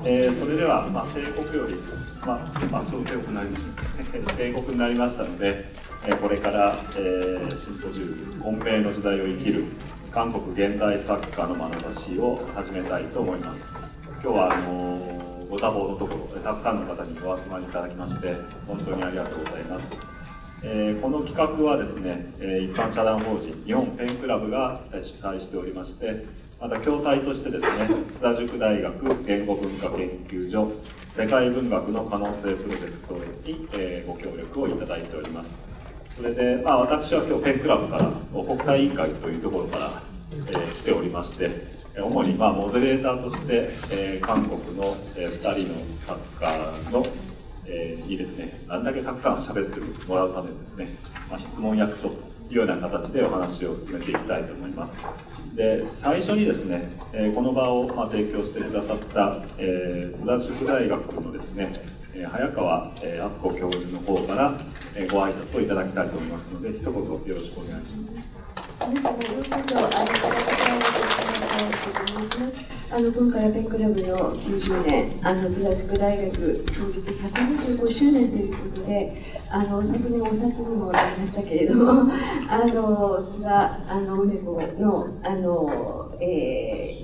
それでは、帝国より、ちょうど帝国になりました帝国になりましたので、これから、シンポジウム混迷の時代を生きる韓国現代作家の眼差しを始めたいと思います。今日はご多忙のところたくさんの方にお集まりいただきまして本当にありがとうございます。この企画はですね、一般社団法人日本ペンクラブが主催しておりまして、また共催としてですね、津田塾大学言語文化研究所世界文学の可能性プロジェクトに、ご協力をいただいております。それで、私は今日ペンクラブから国際委員会というところから、来ておりまして、主にモデレーターとして、韓国の、2人の作家のにですね、なるだけたくさん喋ってもらうためにですね、質問役というような形でお話を進めていきたいと思います。で、最初にですね、この場を提供してくださった、津田塾大学のですね、早川敦子教授の方から、ご挨拶をいただきたいと思いますので、一言よろしくお願いします。皆様、ようこそ今回はペンクラブの90年、津田塾大学創立125周年ということで、昨年お札にもありましたけれども、津田梅子の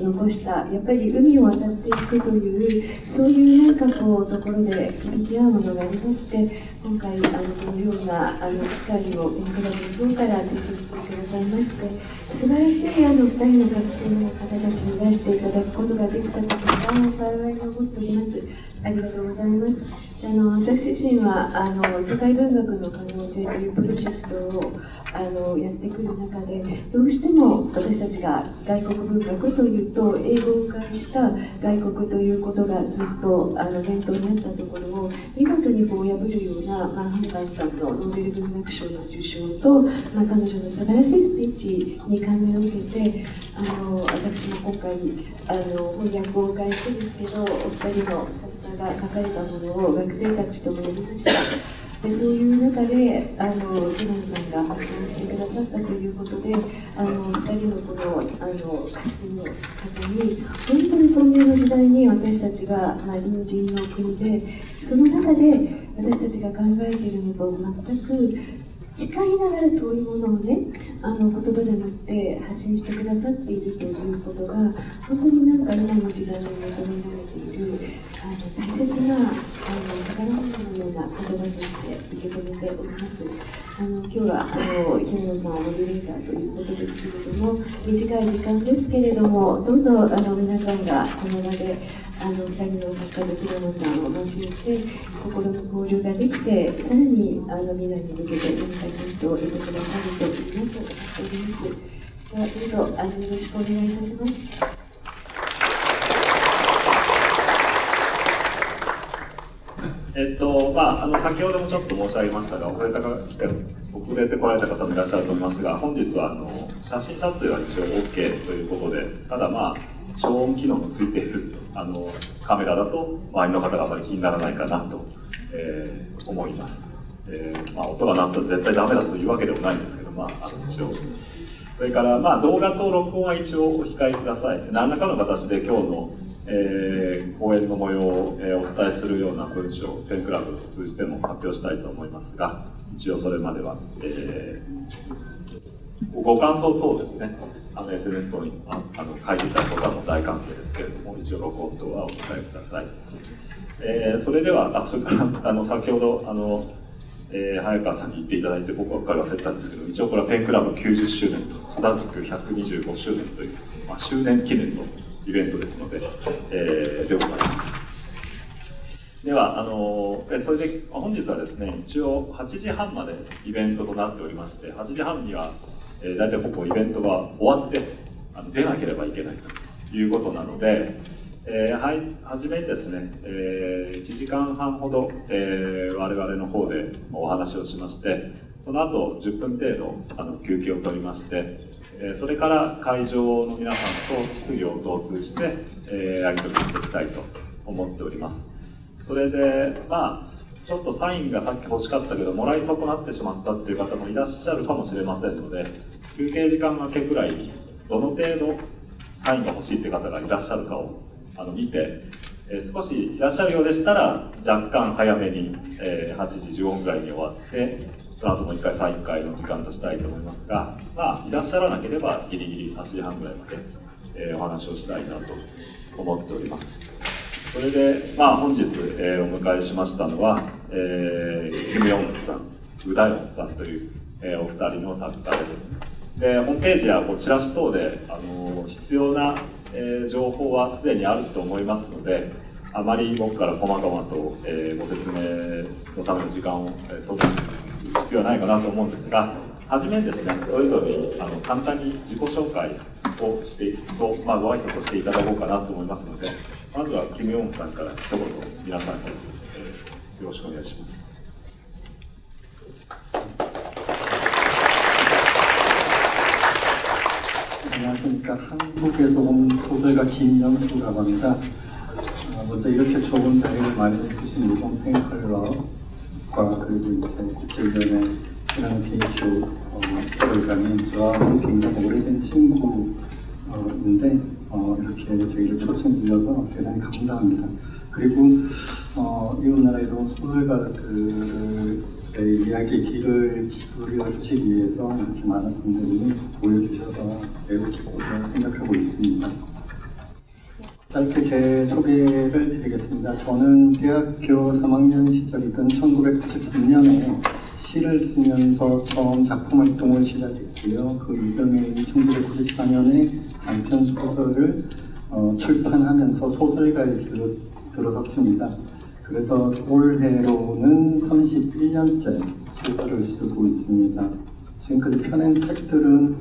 残したやっぱり海を渡っていくというそういうところで響き合うものがありまして、今回このような機会をペンクラブの方から提供してくださいまして、素晴らしい2人の学生の方たちに出していただくことができたことを幸いに思っております。ありがとうございます。私自身は世界文学の可能性というプロジェクトをやってくる中で、どうしても私たちが外国文学というと英語化した外国ということがずっと念頭にあったところを見事に破るような、ハンガンさんのノーベル文学賞の受賞と、彼女の素晴らしいスピーチに感銘を受けて、私も今回翻訳をお返してですけど、お二人の作家が書かれたものを学生たちとも読みました。で、そういう中で、ジョナンさんが発案してくださったということで、2人のこの歌手の方に、本当に混迷の時代に私たちが、隣人の国で、その中で私たちが考えているのと全く近いながら遠いものをね、言葉でもって発信してくださっているということが、本当に今の時代に求められている大切な宝物のような言葉として受け止めております。今日は平野さんをモデレーターということですけれども、短い時間ですけれども、どうぞ皆さんがこの場で2人の作家の平野さんを交えて心の交流ができて、さらに未来に向けて何かヒントを得てくださるといいなと思っております。ではどうぞよろしくお願いいたします。先ほどもちょっと申し上げましたが、遅れてこられた方もいらっしゃると思いますが、本日は写真撮影は一応 OK ということで、ただ消音機能のついているカメラだと周りの方があまり気にならないかなと、思います。音が鳴ったら絶対ダメだというわけでもないんですけど、一応それから動画と録音は一応お控えください。何らかの形で今日の講演の模様をお伝えするような文章をペンクラブを通じても発表したいと思いますが、一応それまでは、ご感想等ですね、SNS 等に書いていただくことはもう大歓迎ですけれども、一応録音等はお控えください。それではそれから先ほど早川さんに言っていただいて僕は伺わせたんですけど、一応これはペンクラブ90周年と津田塾125周年という、周年記念のイベントですので、でございます。ではそれで本日はですね、一応8時半までイベントとなっておりまして、8時半には、大体ここイベントが終わって出なければいけないということなので、初めにですね、1時間半ほど、我々の方でお話をしまして、その後10分程度休憩を取りまして、それから会場の皆さんと質疑応答を通じて、やり取りしていきたいと思っております。それでちょっとサインがさっき欲しかったけどもらい損なってしまったっていう方もいらっしゃるかもしれませんので、休憩時間がけくらいどの程度サインが欲しいっていう方がいらっしゃるかを見て、少しいらっしゃるようでしたら若干早めに、8時15分ぐらいに終わってその後もう1回再開の時間としたいと思いますが、まあ、いらっしゃらなければギリギリ8時半ぐらいまで、お話をしたいなと思っております。それで、まあ、本日、お迎えしましたのは、キム・ヨンさん、ウダヨンさんという、お二人の作家です。でホームページやチラシ等で必要な、情報はすでにあると思いますので、あまり僕から細々と、ご説明のための時間を、取る必要はないかなと思うんですが、はじめにですね、それぞれに簡単に自己紹介をしていくと、まあ、ご挨拶をしていただこうかなと思いますので、まずはキム・ヨンさんから一言皆さんに、よろしくお願いします。안녕하십니까. 한국에서 온 소설가 김영수라고 합니다. 먼저 이렇게 좋은 자리를 마련해 주신 일본 팬클럽과 그리고 이제 국제위원회 이라는 게이츠 소설가님 저와 굉장히 오래된 친구인데 이렇게 저희를 초청드려서 대단히 감사합니다. 그리고 이웃나라에도 소설가들의 이야기의 길을 기울여 주시기 위해서 이렇게 많은 분들이 모여주셔서 매우 기쁘게 생각하고 있습니다. 짧게 제 소개를 드리겠습니다. 저는 대학교 3학년 시절이던 1993년에 시를 쓰면서 처음 작품 활동을 시작했고요. 그 이듬해인 1994년에 장편 소설을 출판하면서 소설가의 길로 들어섰습니다. 그래서 올해로는 31년째 소설을 쓰고 있습니다. 지금까지 펴낸 책들은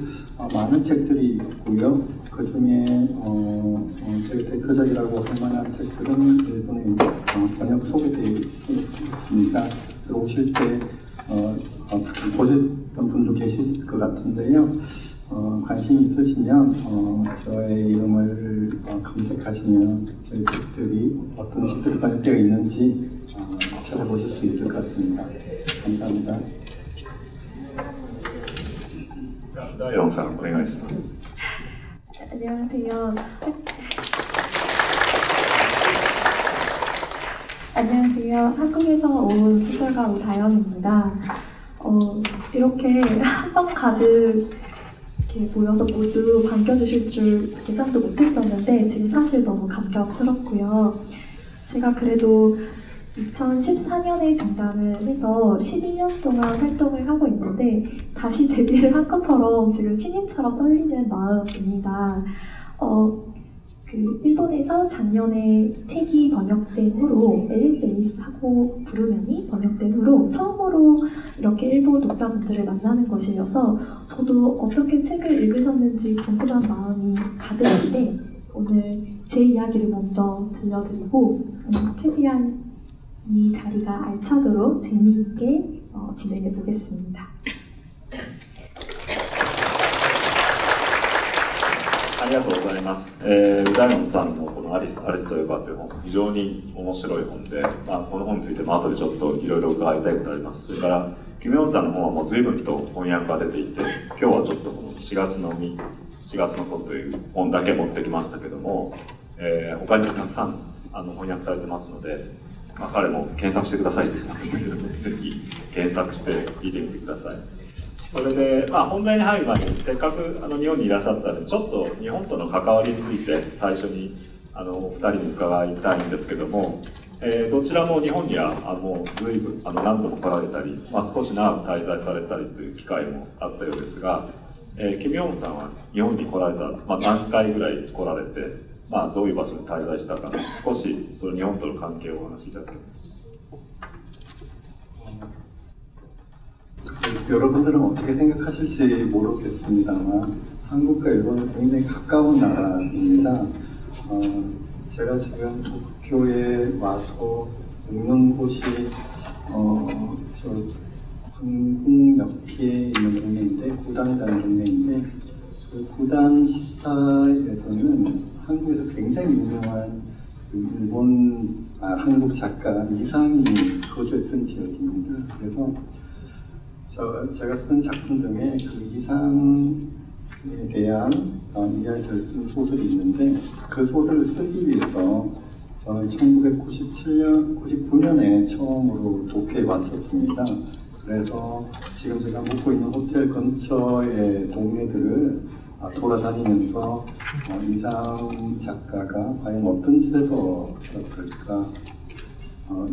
많은 책들이 있고요. 그 중에 제가 대표적이라고 할 만한 책들은 일본에 번역 소개되어 있습니다. 오실 때 보셨던 분도 계실 것 같은데요. 관심 있으시면 저의 이름을 검색하시면 저희 책들이 어떤 책들이 번역되어 있는지 찾아보실 수 있을 것 같습니다. 감사합니다. 자, 다영상 오네가이시마스. 안녕하세요. 안녕하세요. 한국에서 온 소설가 우다영입니다. 이렇게 한방 가득 이렇게 모여서 모두 반겨주실 줄 예상도 못했었는데 지금 사실 너무 감격스럽고요. 제가 그래도 2014년에 등단을 해서 12년 동안 활동을 하고 있는데 다시 데뷔를 한 것처럼 지금 신인처럼 떨리는 마음입니다. 일본에서 작년에 책이 번역된 후로 앨리스 앨리스하고 부르면이 번역된 후로 처음으로 이렇게 일본 독자분들을 만나는 것이어서 저도 어떻게 책을 읽으셨는지 궁금한 마음이 가득한데 오늘 제 이야기를 먼저 들려드리고 최대한 이 자리가 알차도록 재미있게 진행해 보겠습니다. ありがとうございます。ウダヨンさんのこのアリスと呼ばという本、非常に面白い本で、この本についても後でちょっといろいろ伺いたいことがあります。それから、キム・ヨンさんの本はもう随分と翻訳が出ていて、今日はちょっとこの4月の祖という本だけ持ってきましたけども、他にもたくさん翻訳されてますので、彼も検索してくださいって言ってましたけども、ぜひ検索して見てみてください。それで、本題に入る前にせっかく日本にいらっしゃったのでちょっと日本との関わりについて最初にお二人に伺いたいんですけども、どちらも日本にはもう随分何度も来られたり、少し長く滞在されたりという機会もあったようですが、キム・ヨンさんは日本に来られた、何回ぐらい来られて、どういう場所に滞在したか、少しその日本との関係をお話しいただけますか。 여러분들은 어떻게 생각하실지 모르겠습니다만 한국과 일본은 굉장히 가까운 나라입니다. 제가 지금 도쿄에 와서 있는 곳이 저 한국 옆에 있는 동네인데 구단이라는 동네인데 그 구단 식사에서는 한국에서 굉장히 유명한 일본 한국 작가 이상이 거주했던 지역입니다. 그래서 제가 쓴 작품 중에 그 이상에 대한 이야기를 쓴 소설이 있는데 그 소설을 쓰기 위해서 저는 1999년에 처음으로 도쿄에 왔었습니다. 그래서 지금 제가 묵고 있는 호텔 근처의 동네들을 돌아다니면서 이상 작가가 과연 어떤 집에서 살았을까,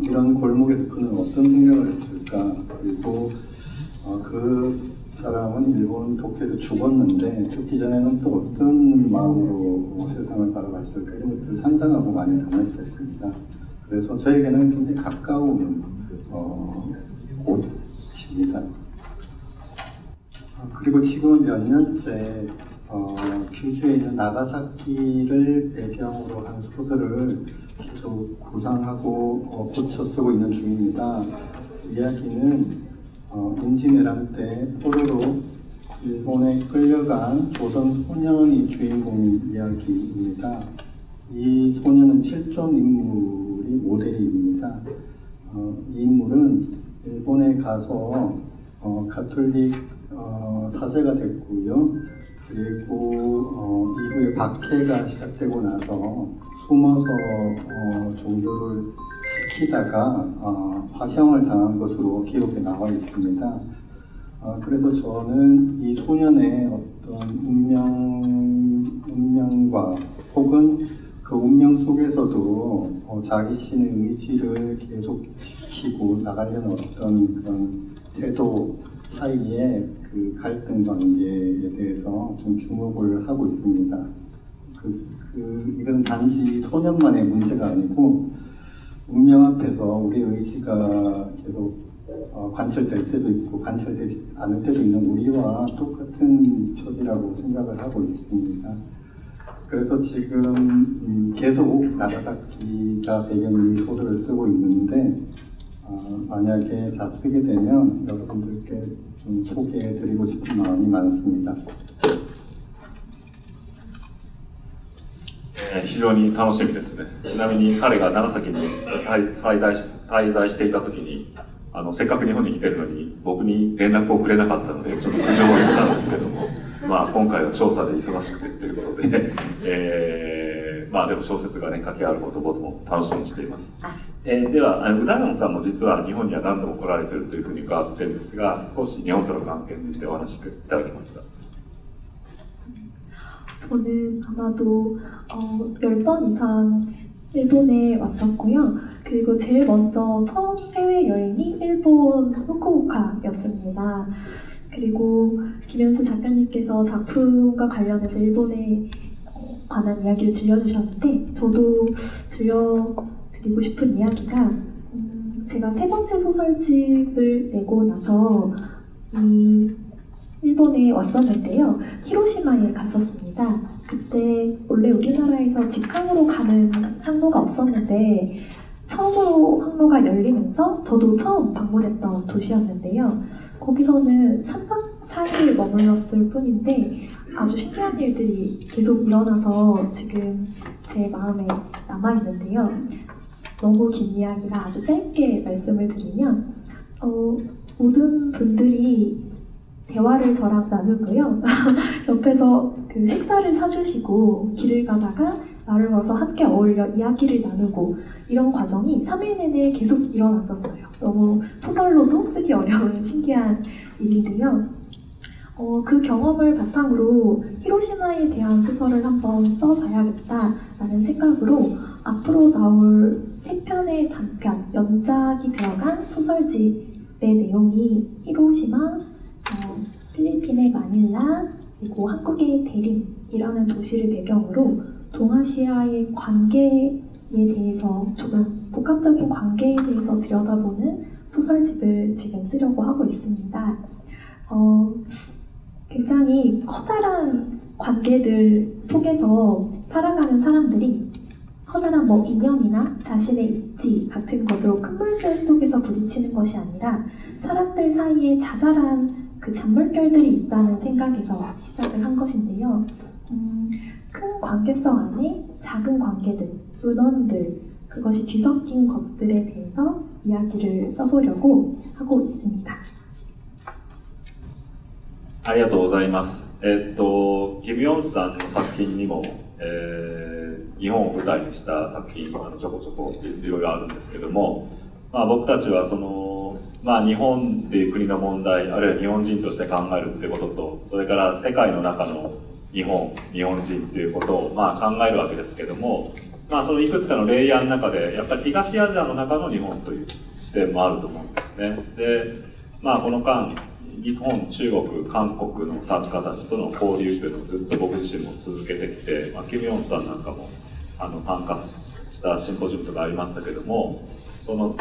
이런 골목에서 그는 어떤 생각을 했을까, 그리고 그 사람은 일본 도쿄에서 죽었는데 죽기 전에는 또 어떤 마음으로 세상을 바라봤을까, 이런 것들을 상상하고 많이 담았었습니다. 그래서 저에게는 굉장히 가까운 곳입니다. 그리고 지금은 몇 년째 규주에 있는 나가사키를 배경으로 한 소설을 계속 구상하고 고쳐 쓰고 있는 중입니다. 이야기는 임진왜란 때 포로로 일본에 끌려간 조선 소년이 주인공 이야기입니다. 이 소년은 실존 인물이 모델입니다. 이 인물은 일본에 가서 가톨릭 사제가 됐고요. 그리고 이후에 박해가 시작되고 나서 숨어서 종교를 지키다가 화형을 당한 것으로 기록에 나와 있습니다. 그래서 저는 이 소년의 어떤 운명과 혹은 그 운명 속에서도 자기 신의 의지를 계속 지키고 나가려는 어떤 그런 태도 사이의 그 갈등 관계에 대해서 좀 주목을 하고 있습니다. 이건 단지 소년만의 문제가 아니고 운명 앞에서 우리 의지가 계속 관철될 때도 있고 관철되지 않을 때도 있는 우리와 똑같은 처지라고 생각을 하고 있습니다. 그래서 지금 계속 나가사키가 배경인 이 소설을 쓰고 있는데 만약에 다 쓰게 되면 여러분들께 좀 소개해드리고 싶은 마음이 많습니다. 非常に楽しみですね。ちなみに彼が長崎に滞在していた時にせっかく日本に来てるのに僕に連絡をくれなかったのでちょっと苦情を言ったんですけども、今回は調査で忙しくてということで、でも小説がね書き上がることを僕も楽しみにしています。ではうだらんさんも実は日本には何度も来られているというふうに伺っているんですが、少し日本との関係についてお話しいただけますか。 저는 아마도 10번 이상 일본에 왔었고요. 그리고 제일 먼저 처음 해외여행이 일본 후쿠오카였습니다. 그리고 김현수 작가님께서 작품과 관련해서 일본에 관한 이야기를 들려주셨는데 저도 들려드리고 싶은 이야기가 제가 세 번째 소설집을 내고 나서 일본에 왔었는데요. 히로시마에 갔었습니다. 그때 원래 우리나라에서 직항으로 가는 항로가 없었는데 처음으로 항로가 열리면서 저도 처음 방문했던 도시였는데요. 거기서는 3박 4일 머물렀을 뿐인데 아주 신기한 일들이 계속 일어나서 지금 제 마음에 남아있는데요. 너무 긴 이야기라 아주 짧게 말씀을 드리면 모든 분들이 대화를 저랑 나누고요. 옆에서 그 식사를 사주시고 길을 가다가 말을 걸어서 함께 어울려 이야기를 나누고 이런 과정이 3일 내내 계속 일어났었어요. 너무 소설로도 쓰기 어려운 신기한 일인데요. 그 경험을 바탕으로 히로시마에 대한 소설을 한번 써봐야겠다라는 생각으로 앞으로 나올 3편의 단편, 연작이 들어간 소설집의 내용이 히로시마, 필리핀의 마닐라, 그리고 한국의 대림이라는 도시를 배경으로 동아시아의 관계에 대해서 조금 복합적인 관계에 대해서 들여다보는 소설집을 지금 쓰려고 하고 있습니다. 굉장히 커다란 관계들 속에서 살아가는 사람들이 커다란 인연이나 자신의 입지 같은 것으로 큰 물결 속에서 부딪히는 것이 아니라 사람들 사이에 자잘한 그 잔물결들이 있다는 생각에서 시작을 한 것인데요. 큰 관계성 안에 작은 관계들, 은원들, 그것이 뒤섞인 것들에 대해서 이야기를 써보려고 하고 있습니다. ありがとうございます。キム・ヨンさんの作品にも、日本を舞台にした作品ちょこちょこいろいろあるんですけども、僕たちは日本っていう国の問題、あるいは日本人として考えるってことと、それから世界の中の日本人っていうことを考えるわけですけども、そのいくつかのレイヤーの中でやっぱり東アジアの中の日本という視点もあると思うんですね。で、この間日本、中国、韓国の作家たちとの交流というのをずっと僕自身も続けてきて、キム・ヨンさんなんかも参加したシンポジウムとかありましたけども、その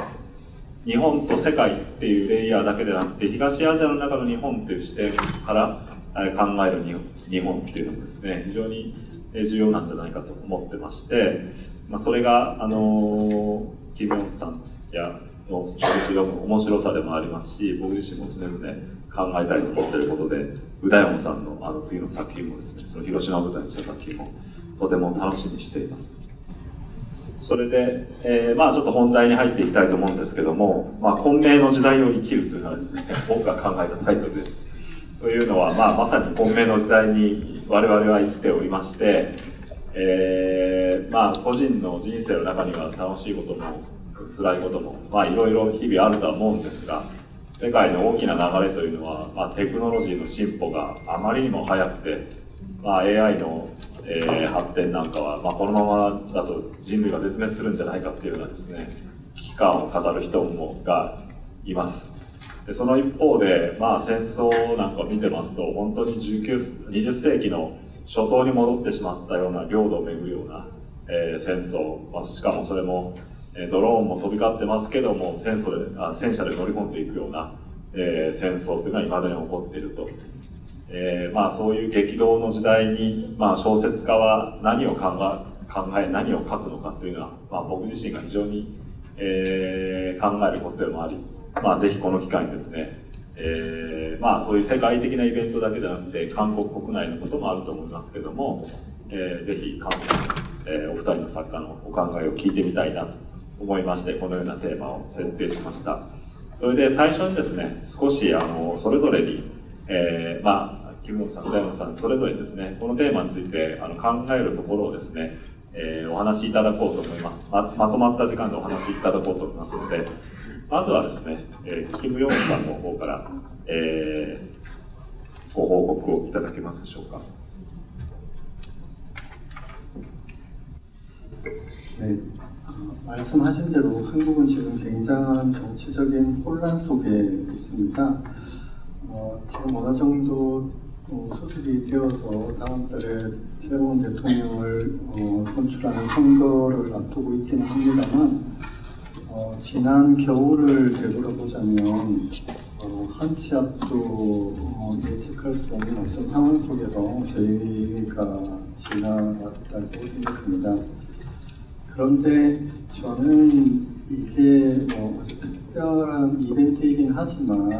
日本と世界っていうレイヤーだけでなくて、東アジアの中の日本っていう視点から考える日本っていうのもですね、非常に重要なんじゃないかと思ってまして、それがキム・ヨンさんやの小説読む面白さでもありますし、僕自身も常々考えたいと思っていることで、宇田山さんの次の作品もですね、その広島を舞台にした作品もとても楽しみにしています。それで、ちょっと本題に入っていきたいと思うんですけども、混迷の時代を生きるというのはですね、僕が考えたタイトルです。というのは、まさに混迷の時代に我々は生きておりまして、個人の人生の中には楽しいことも辛いことも、いろいろ日々あるとは思うんですが、世界の大きな流れというのは、テクノロジーの進歩があまりにも早くて、AI の発展なんかは、このままだと人類が絶滅するんじゃないかっていうようなですね、危機感を語る人がいます。でその一方で、戦争なんかを見てますと、本当に20世紀の初頭に戻ってしまったような、領土を巡るような、戦争、しかもそれもドローンも飛び交ってますけども、戦車で乗り込んでいくような、戦争というのは未だに起こっていると。そういう激動の時代に、小説家は何を考え何を書くのかというのは、僕自身が非常に、考えることでもあり、ぜひこの機会にですね、そういう世界的なイベントだけじゃなくて、韓国国内のこともあると思いますけども、ぜひ韓国の、お二人の作家のお考えを聞いてみたいなと思いまして、このようなテーマを設定しました。それで最初にですね、少しそれぞれに、キム・ヨンさん、宇田山さん、それぞれにですね、このテーマについて考えるところをですね、お話しいただこうと思います。まとまった時間でお話しいただこうと思いますので、まずはですね、キム・ヨンさんの方から、ご報告をいただけますでしょうか。네, 말씀하신 대로 한국은 지금 굉장한 정치적인 혼란 속에 있습니다. 지금 어느 정도 수습이 되어서 다음 달에 새로운 대통령을 선출하는 선거를 앞두고 있기는 합니다만, 지난 겨울을 되돌아보자면 한 치 앞도 예측할 수 없는 어떤 상황 속에서 저희가 지나갔다고 생각합니다. 그런데 저는 이게 특별한 이벤트이긴 하지만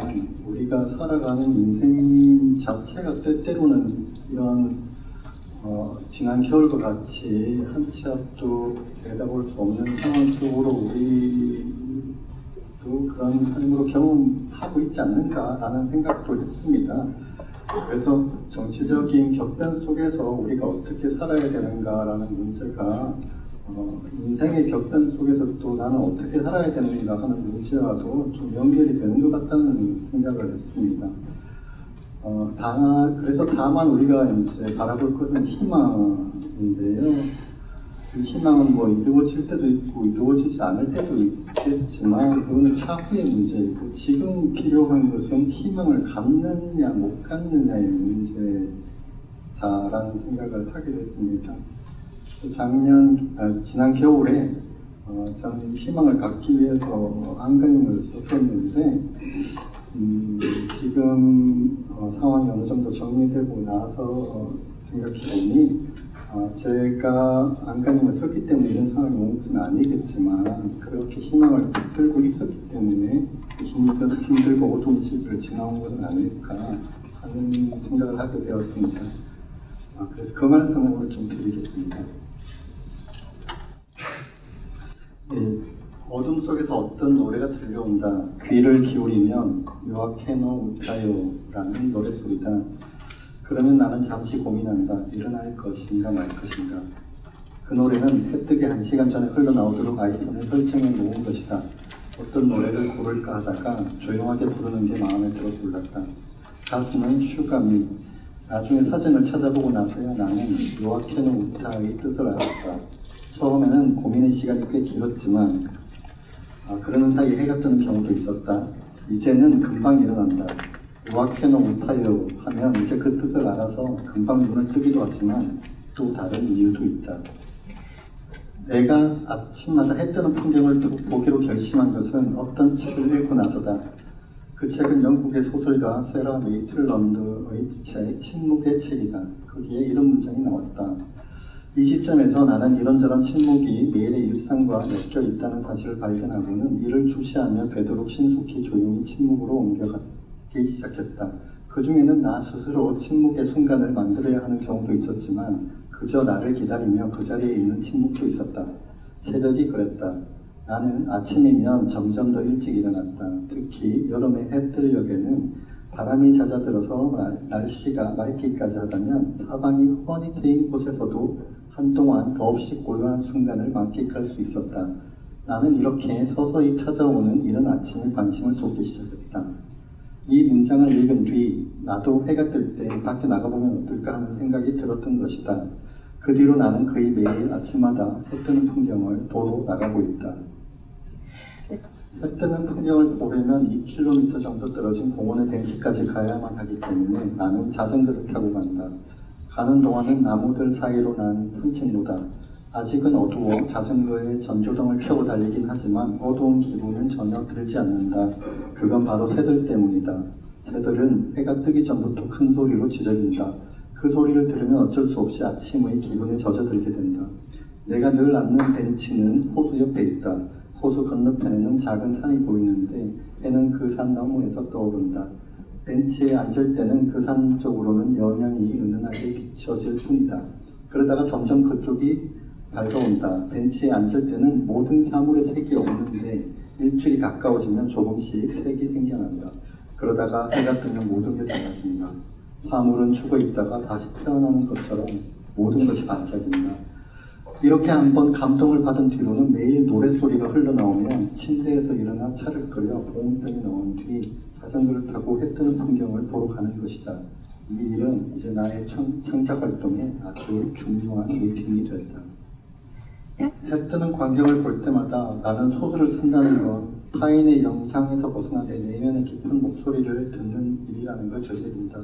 우리가 살아가는 인생 자체가 때때로는 이런 지난 겨울과 같이 한 치 앞도 내다볼 수 없는 상황 속으로 우리도 그런 삶으로 경험하고 있지 않는가라는 생각도 했습니다. 그래서 정치적인 격변 속에서 우리가 어떻게 살아야 되는가라는 문제가 인생의 격변 속에서 또 나는 어떻게 살아야 되는가 하는 문제와도 좀 연결이 되는 것 같다는 생각을 했습니다. 그래서 다만 우리가 이제 바라볼 것은 희망인데요. 그 희망은 뭐 이루어질 때도 있고 이루어지지 않을 때도 있겠지만 그거는 차후의 문제이고 지금 필요한 것은 희망을 갖느냐 못 갖느냐의 문제다라는 생각을 하게 됐습니다. 지난 겨울에 저는 희망을 갖기 위해서 안간힘을 썼었는데 지금 상황이 어느 정도 정리되고 나서 생각해보니 제가 안간힘을 썼기 때문에 이런 상황이 온 것은 아니겠지만 그렇게 희망을 붙들고 있었기 때문에 힘들고 어두운 시기를 지나온 것은 아닐까 하는 생각을 하게 되었습니다. 그래서 그 말씀을 좀 드리겠습니다. 네, 어둠 속에서 어떤 노래가 들려온다. 귀를 기울이면 요아케노 우타요라는 노래소리다. 그러면 나는 잠시 고민한다. 일어날 것인가 말 것인가. 그 노래는 해 뜨기 1시간 전에 흘러나오도록 아이폰에 설정해 놓은 것이다. 어떤 노래를 고를까 하다가 조용하게 부르는 게 마음에 들어 불렀다. 가수는 슈가미. 나중에 사진을 찾아보고 나서야 나는 요아케노 우타의 뜻을 알았다. 처음에는 고민의 시간이 꽤 길었지만 그러는 사이에 해가 뜨는 경우도 있었다. 이제는 금방 일어난다. 요아케노 우타요 하면 이제 그 뜻을 알아서 금방 눈을 뜨기도 하지만 또 다른 이유도 있다. 내가 아침마다 해 뜨는 풍경을 보기로 결심한 것은 어떤 책을 읽고 나서다. 그 책은 영국의 소설가 세라 메이틀런드의 책 침묵의 책이다. 거기에 이런 문장이 나왔다. 이 시점에서 나는 이런저런 침묵이 매일의 일상과 엮여 있다는 사실을 발견하고는 이를 주시하며 되도록 신속히 조용히 침묵으로 옮겨가기 시작했다. 그 중에는 나 스스로 침묵의 순간을 만들어야 하는 경우도 있었지만 그저 나를 기다리며 그 자리에 있는 침묵도 있었다. 새벽이 그랬다. 나는 아침이면 점점 더 일찍 일어났다. 특히 여름의 해뜰녘에는 바람이 잦아들어서 날씨가 맑기까지 하다면 사방이 훤히 트인 곳에서도 한동안 더없이 고요한 순간을 만끽할 수 있었다. 나는 이렇게 서서히 찾아오는 이른 아침에 관심을 쏟기 시작했다. 이 문장을 읽은 뒤 나도 해가 뜰 때 밖에 나가보면 어떨까 하는 생각이 들었던 것이다. 그 뒤로 나는 거의 매일 아침마다 해 뜨는 풍경을 보러 나가고 있다. 해 뜨는 풍경을 보려면 2km 정도 떨어진 공원의 벤치까지 가야만 하기 때문에 나는 자전거를 타고 간다. 가는 동안은 나무들 사이로 난 산책로다. 아직은 어두워 자전거에 전조등을 켜고 달리긴 하지만 어두운 기분은 전혀 들지 않는다. 그건 바로 새들 때문이다. 새들은 해가 뜨기 전부터 큰 소리로 지저린다. 그 소리를 들으면 어쩔 수 없이 아침의 기분에 젖어들게 된다. 내가 늘 앉는 벤치는 호수 옆에 있다. 호수 건너편에는 작은 산이 보이는데 해는 그 산 너머에서 떠오른다. 벤치에 앉을 때는 그 산 쪽으로는 영양이 은은하게 비춰질 뿐이다. 그러다가 점점 그쪽이 밝아온다. 벤치에 앉을 때는 모든 사물에 색이 없는데 일출이 가까워지면 조금씩 색이 생겨난다. 그러다가 해가 뜨면 모든 게 달라진다. 사물은 죽어 있다가 다시 태어나는 것처럼 모든 것이 반짝인다. 이렇게 한번 감동을 받은 뒤로는 매일 노랫소리가 흘러나오면 침대에서 일어나 차를 끓여 보온병에 넣은 뒤 자전거를 타고 해 뜨는 풍경을 보러 가는 것이다. 이 일은 이제 나의 창작 활동에 아주 중요한 루틴이 됐다. 해 뜨는 광경을 볼 때마다 나는 소설을 쓴다는 건 타인의 영향에서 벗어나 내 내면의 깊은 목소리를 듣는 일이라는 걸 저지른다.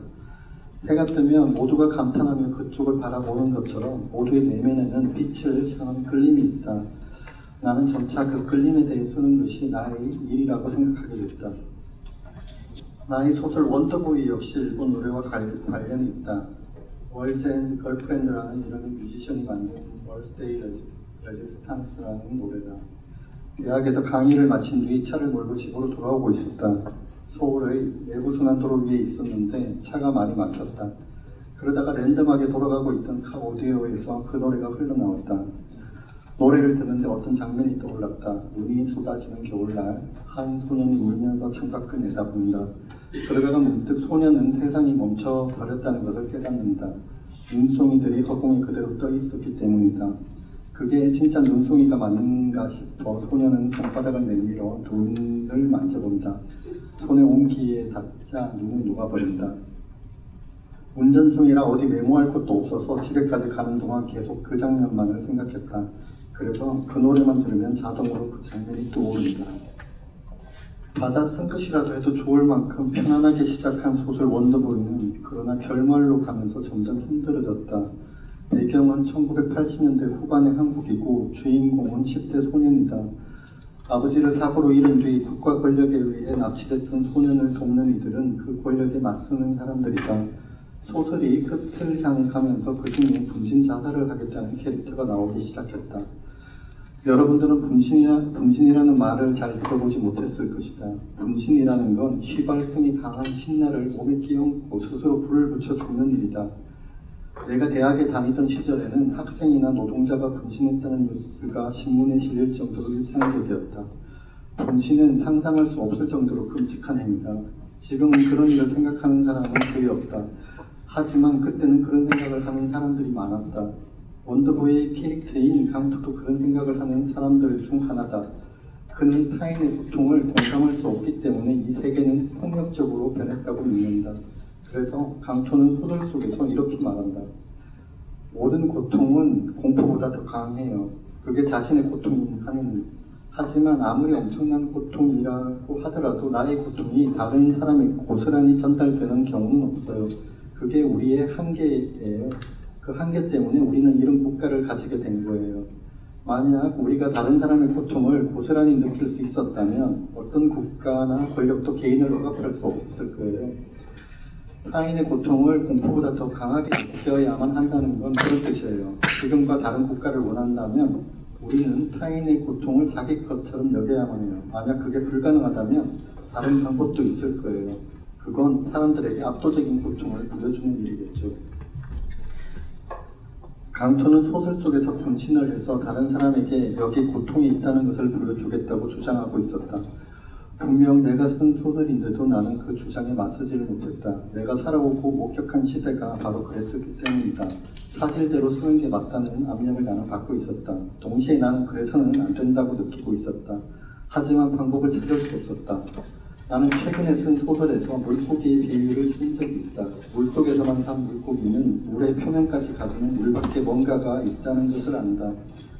해가 뜨면 모두가 감탄하며 그쪽을 바라보는 것처럼 모두의 내면에는 빛을 향한 끌림이 있다. 나는 점차 그 끌림에 대해 쓰는 것이 나의 일이라고 생각하게 됐다. 나의 소설 원더보이 역시 일본 노래와 관련이 있다. 월즈 앤 걸프렌드라는 이름의 뮤지션이 만든 월스데이 레지스탕스라는 노래다. 대학에서 강의를 마친 뒤 차를 몰고 집으로 돌아오고 있었다. 서울의 내부순환도로 위에 있었는데 차가 많이 막혔다. 그러다가 랜덤하게 돌아가고 있던 카 오디오에서 그 노래가 흘러나왔다. 노래를 듣는데 어떤 장면이 떠올랐다. 눈이 쏟아지는 겨울날 한 소년이 울면서 창밖을 내다본다. 그러다가 문득 소년은 세상이 멈춰버렸다는 것을 깨닫는다. 눈송이들이 허공에 그대로 떠 있었기 때문이다. 그게 진짜 눈송이가 맞는가 싶어 소년은 손바닥을 내밀어 눈을 만져본다. 손의 온기에 닿자 눈이 녹아버린다. 운전 중이라 어디 메모할 것도 없어서 집에까지 가는 동안 계속 그 장면만을 생각했다. 그래서 그 노래만 들으면 자동으로 그 장면이 떠오른다. 받아 쓴 것이라도 해도 좋을 만큼 편안하게 시작한 소설 원더보이는 그러나 결말로 가면서 점점 힘들어졌다. 배경은 1980년대 후반의 한국이고 주인공은 10대 소년이다. 아버지를 사고로 잃은 뒤 국가 권력에 의해 납치됐던 소년을 돕는 이들은 그 권력에 맞서는 사람들이다. 소설이 끝을 향해 가면서 그 중에 분신 자살을 하겠다는 캐릭터가 나오기 시작했다. 여러분들은 분신이라는 말을 잘 들어보지 못했을 것이다. 분신이라는 건 휘발성이 강한 신나를 몸에 끼얹고 스스로 불을 붙여 죽는 일이다. 내가 대학에 다니던 시절에는 학생이나 노동자가 분신했다는 뉴스가 신문에 실릴 정도로 일상적이었다. 분신은 상상할 수 없을 정도로 끔찍한 행위다. 지금은 그런 일을 생각하는 사람은 거의 없다. 하지만 그때는 그런 생각을 하는 사람들이 많았다. 원더보이의 캐릭터인 강토도 그런 생각을 하는 사람들 중 하나다. 그는 타인의 고통을 공감할 수 없기 때문에 이 세계는 폭력적으로 변했다고 믿는다. 그래서 강토는 소설 속에서 이렇게 말한다. 모든 고통은 공포보다 더 강해요. 그게 자신의 고통인 한은. 하지만 아무리 엄청난 고통이라고 하더라도 나의 고통이 다른 사람에게 고스란히 전달되는 경우는 없어요. 그게 우리의 한계예요. 그 한계 때문에 우리는 이런 국가를 가지게 된 거예요. 만약 우리가 다른 사람의 고통을 고스란히 느낄 수 있었다면 어떤 국가나 권력도 개인을 억압할 수 없었을 거예요. 타인의 고통을 공포보다 더 강하게 느껴야만 한다는 건 그런 뜻이에요. 지금과 다른 국가를 원한다면 우리는 타인의 고통을 자기 것처럼 여겨야만 해요. 만약 그게 불가능하다면 다른 방법도 있을 거예요. 그건 사람들에게 압도적인 고통을 보여주는 일이겠죠. 강토는 소설 속에서 분신을 해서 다른 사람에게 여기 고통이 있다는 것을 보여주겠다고 주장하고 있었다. 분명 내가 쓴 소설인데도 나는 그 주장에 맞서지를 못했다. 내가 살아오고 목격한 시대가 바로 그랬었기 때문이다. 사실대로 쓰는 게 맞다는 압력을 나는 받고 있었다. 동시에 나는 그래서는 안 된다고 느끼고 있었다. 하지만 방법을 찾을 수 없었다. 나는 최근에 쓴 소설에서 물고기의 비유를 쓴 적이 있다. 물속에서만 산 물고기는 물의 표면까지 가지는 물 밖에 뭔가가 있다는 것을 안다.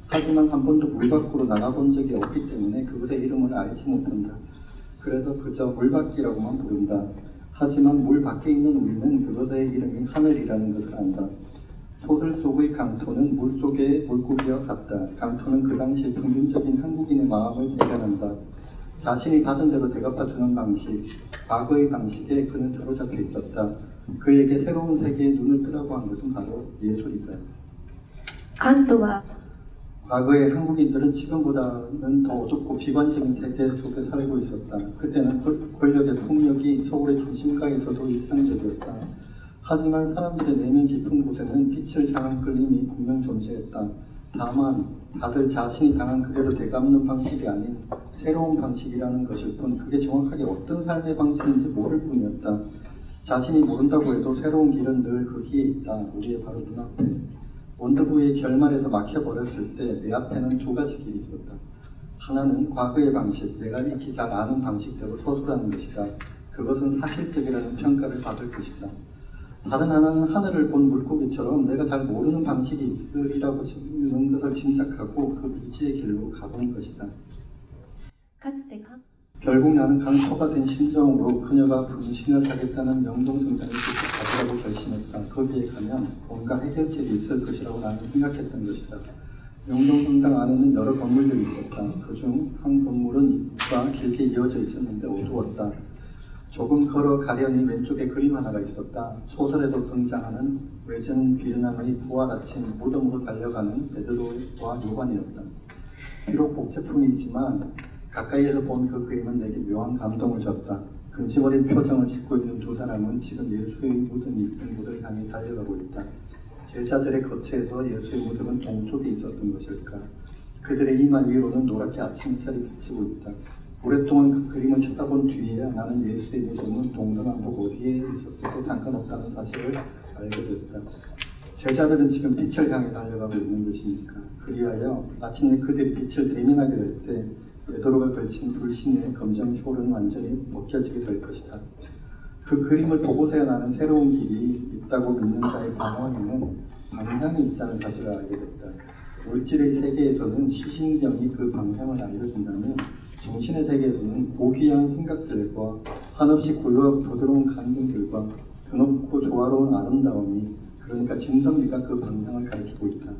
하지만 한 번도 물 밖으로 나가본 적이 없기 때문에 그것의 이름을 알지 못한다. 그래서 그저 물밖이라고만 부른다. 하지만 물 밖에 있는 우리는 그것의 이름이 하늘이라는 것을 안다. 소설 속의 강토는 물속의 물고기와 같다. 강토는 그 당시 평균적인 한국인의 마음을 대변한다. 자신이 받은 대로 대갚아주는 방식, 과거의 방식에 그는 사로잡혀 있었다. 그에게 새로운 세계에 눈을 뜨라고 한 것은 바로 예술이다. 강토와 과거의 한국인들은 지금보다는 더 어둡고 비관적인 세계 속에 살고 있었다. 그때는 권력의 폭력이 서울의 중심가에서도 일상적이었다. 하지만 사람들의 내면 깊은 곳에는 빛을 향한 끌림이 분명 존재했다. 다만 다들 자신이 당한 그대로 되갚는 방식이 아닌 새로운 방식이라는 것일 뿐 그게 정확하게 어떤 삶의 방식인지 모를 뿐이었다. 자신이 모른다고 해도 새로운 길은 늘 거기에 있다. 우리의 바로 눈앞에. 원더보이의 결말에서 막혀버렸을 때 내 앞에는 두 가지 길이 있었다. 하나는 과거의 방식, 내가 익히 잘 아는 방식대로 서술하는 것이다. 그것은 사실적이라는 평가를 받을 것이다. 다른 하나는 하늘을 본 물고기처럼 내가 잘 모르는 방식이 있으리라고 는 것을 짐작하고 그 미지의 길로 가보는 것이다. 결국 나는 강토가 된 심정으로 그녀가 분신을 하겠다는 명동성당을 직접 가지라고 결심했다. 거기에 가면 뭔가 해결책이 있을 것이라고 나는 생각했던 것이다. 명동성당 안에는 여러 건물들이 있었다. 그중 한 건물은 입구가 길게 이어져 있었는데 어두웠다. 조금 걸어가려니 왼쪽에 그림 하나가 있었다. 소설에도 등장하는 외전 비르남의 부활아침 무덤으로 달려가는 베드로와 요한이었다. 비록 복제품이지만 가까이에서 본 그 그림은 내게 묘한 감동을 줬다. 근심 어린 표정을 짓고 있는 두 사람은 지금 예수의 무덤이 있던 곳을 향해 달려가고 있다. 제자들의 거처에서 예수의 무덤은 동쪽에 있었던 것일까? 그들의 이마 위로는 노랗게 아침 햇살이 비치고 있다. 오랫동안 그 그림을 쳐다본 뒤에야 나는 예수의 무덤은 동서남북 어디에 있었어도 상관없다는 사실을 알게 됐다. 제자들은 지금 빛을 향해 달려가고 있는 것이니까. 그리하여 마침내 그들이 빛을 대면하게 될 때 베드로가 걸친 불신의 검정쇼는 완전히 벗겨지게 될 것이다. 그 그림을 보고서야 나는 새로운 길이 있다고 믿는 자의 방황에는 방향이 있다는 사실을 알게 됐다. 물질의 세계에서는 시신경이 그 방향을 알려준다면 정신의 세계에서는 고귀한 생각들과 한없이 고요하고 부드러운 감정들과 드높고 조화로운 아름다움이 그러니까 진선미가 그 방향을 가리키고 있다.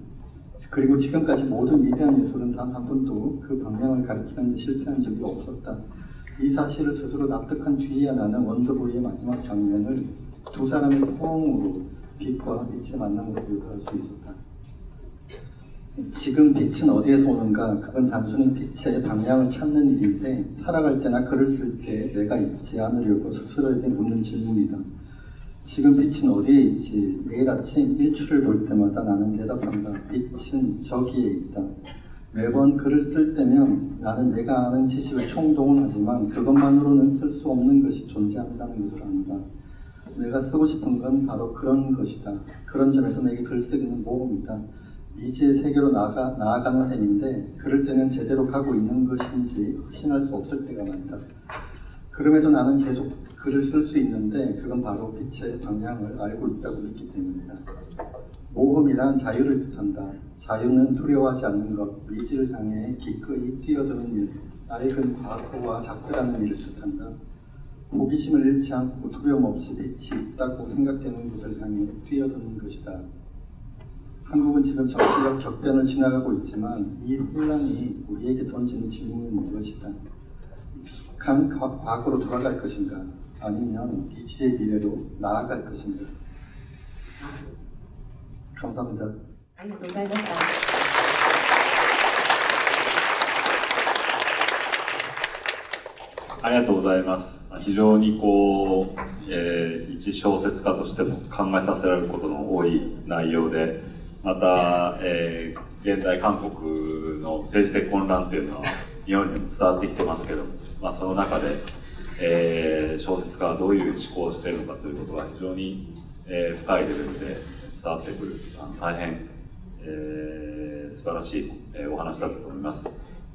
그리고 지금까지 모든 위대한 예술은 단 한 번도 그 방향을 가리키는 데 실패한 적이 없었다. 이 사실을 스스로 납득한 뒤에야 나는 원더보이의 마지막 장면을 두 사람의 포옹으로 빛과 빛의 만남으로 묘사할 수 있었다. 지금 빛은 어디에서 오는가? 그건 단순히 빛의 방향을 찾는 일인데 살아갈 때나 글을 쓸 때 내가 잊지 않으려고 스스로에게 묻는 질문이다. 지금 빛은 어디에 있지? 매일 아침 일출을 볼 때마다 나는 대답한다. 빛은 저기에 있다. 매번 글을 쓸 때면 나는 내가 아는 지식을 총동원하지만 그것만으로는 쓸 수 없는 것이 존재한다는 것을 안다. 내가 쓰고 싶은 건 바로 그런 것이다. 그런 점에서 내게 글쓰기는 모험이다. 미지의 세계로 나아가는 셈인데 그럴 때는 제대로 가고 있는 것인지 확신할 수 없을 때가 많다. 그럼에도 나는 계속 글을 쓸 수 있는데 그건 바로 빛의 방향을 알고 있다고 믿기 때문이다. 모험이란 자유를 뜻한다. 자유는 두려워하지 않는 것, 미지를 향해 기꺼이 뛰어드는 일, 낡은 과거와 작별하는 일을 뜻한다. 호기심을 잃지 않고 두려움 없이 빛이 있다고 생각되는 것을 향해 뛰어드는 것이다. 한국은 지금 정치적 격변을 지나가고 있지만 이 혼란이 우리에게 던지는 질문은 무엇이다. 익숙한 과거로 돌아갈 것인가? 아니면 미지의 미래로 나아갈 것인가? 감사합니다. ありがとうございました。ありがとうございます。非常に一小説家としても考えさせられることの多い内容で、また、現代韓国の政治的混乱というのは日本にも伝わってきてますけども、その中で、小説家がどういう思考をしているのかということが非常に、深いレベルで伝わってくる、大変、素晴らしい、お話だったと思います。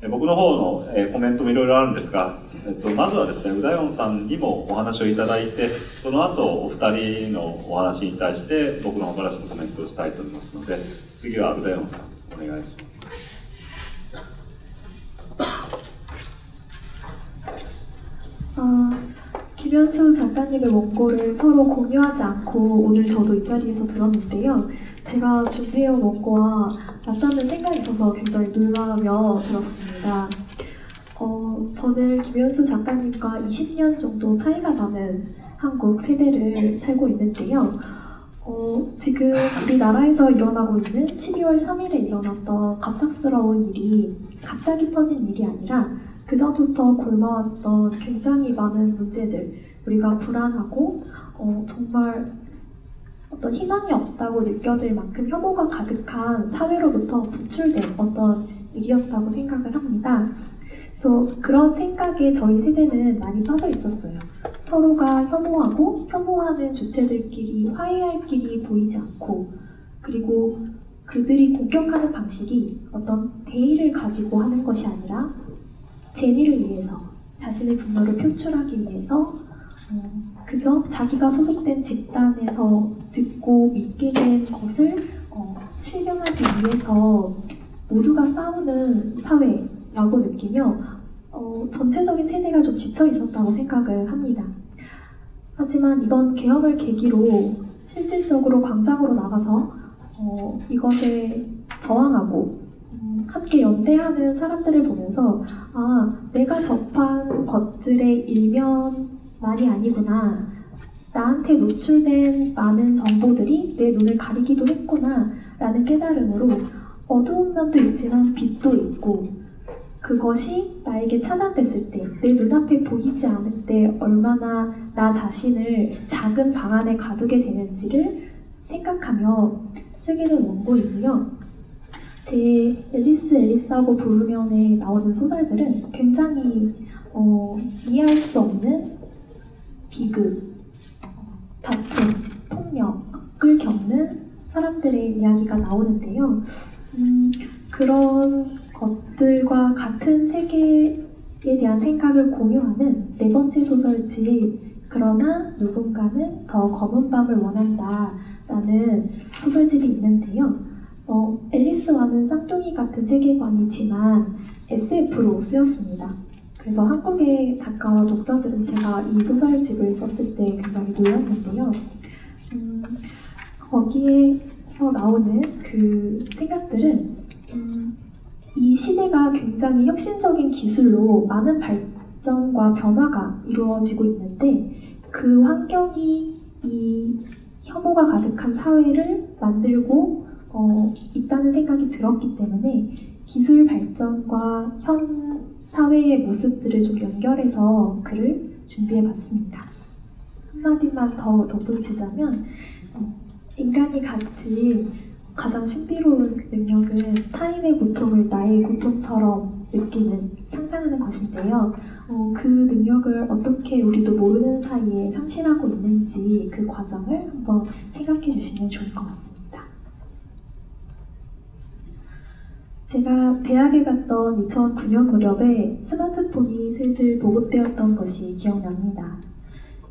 僕の方の、コメントもいろいろあるんですが、まずはですね、ウダヨンさんにもお話をいただいて、その後お二人のお話に対して僕の方からちょっとコメントをしたいと思いますので、次はウダヨンさんお願いします。김현수 작가님의 원고를 서로 공유하지 않고 오늘 저도 이 자리에서 들었는데요. 제가 준비해온 원고와 맞닿는 생각이 있어서 굉장히 놀라며 들었습니다. 저는 김현수 작가님과 20년 정도 차이가 나는 한국 세대를 살고 있는데요. 지금 우리나라에서 일어나고 있는 12월 3일에 일어났던 갑작스러운 일이 갑자기 터진 일이 아니라 그전부터 굶어왔던 굉장히 많은 문제들, 우리가 불안하고 정말 어떤 희망이 없다고 느껴질 만큼 혐오가 가득한 사회로부터 분출된 어떤 일이었다고 생각을 합니다. 그래서 그런 생각에 저희 세대는 많이 빠져 있었어요. 서로가 혐오하고 혐오하는 주체들끼리 화해할 길이 보이지 않고, 그리고 그들이 공격하는 방식이 어떤 대의를 가지고 하는 것이 아니라 재미를 위해서, 자신의 분노를 표출하기 위해서 그저 자기가 소속된 집단에서 듣고 믿게 된 것을 실현하기 위해서 모두가 싸우는 사회라고 느끼며 전체적인 세대가 좀 지쳐 있었다고 생각을 합니다. 하지만 이번 개혁을 계기로 실질적으로 광장으로 나가서 이것에 저항하고 함께 연대하는 사람들을 보면서 내가 접한 것들의 일면만이 아니구나, 나한테 노출된 많은 정보들이 내 눈을 가리기도 했구나 라는 깨달음으로 어두운 면도 있지만 빛도 있고, 그것이 나에게 차단됐을 때, 내 눈앞에 보이지 않을 때 얼마나 나 자신을 작은 방 안에 가두게 되는지를 생각하며 쓰게 된 원고이고요. 제 앨리스하고 부르면에 나오는 소설들은 굉장히 이해할 수 없는 비극, 다툼, 폭력을 겪는 사람들의 이야기가 나오는데요. 그런 것들과 같은 세계에 대한 생각을 공유하는 네 번째 소설집 그러나 누군가는 더 검은 밤을 원한다라는 소설집이 있는데요. 앨리스와는 쌍둥이 같은 세계관이지만 SF로 쓰였습니다. 그래서 한국의 작가와 독자들은 제가 이 소설집을 썼을 때 굉장히 놀랐는데요. 거기에서 나오는 그 생각들은 이 시대가 굉장히 혁신적인 기술로 많은 발전과 변화가 이루어지고 있는데 그 환경이 이 혐오가 가득한 사회를 만들고 있다는 생각이 들었기 때문에 기술 발전과 현 사회의 모습들을 좀 연결해서 글을 준비해봤습니다. 한마디만 더 덧붙이자면 인간이 가장 신비로운 능력은 타인의 고통을 나의 고통처럼 느끼는, 상상하는 것인데요. 그 능력을 어떻게 우리도 모르는 사이에 상실하고 있는지 그 과정을 한번 생각해 주시면 좋을 것 같습니다. 제가 대학에 갔던 2009년 무렵에 스마트폰이 슬슬 보급되었던 것이 기억납니다.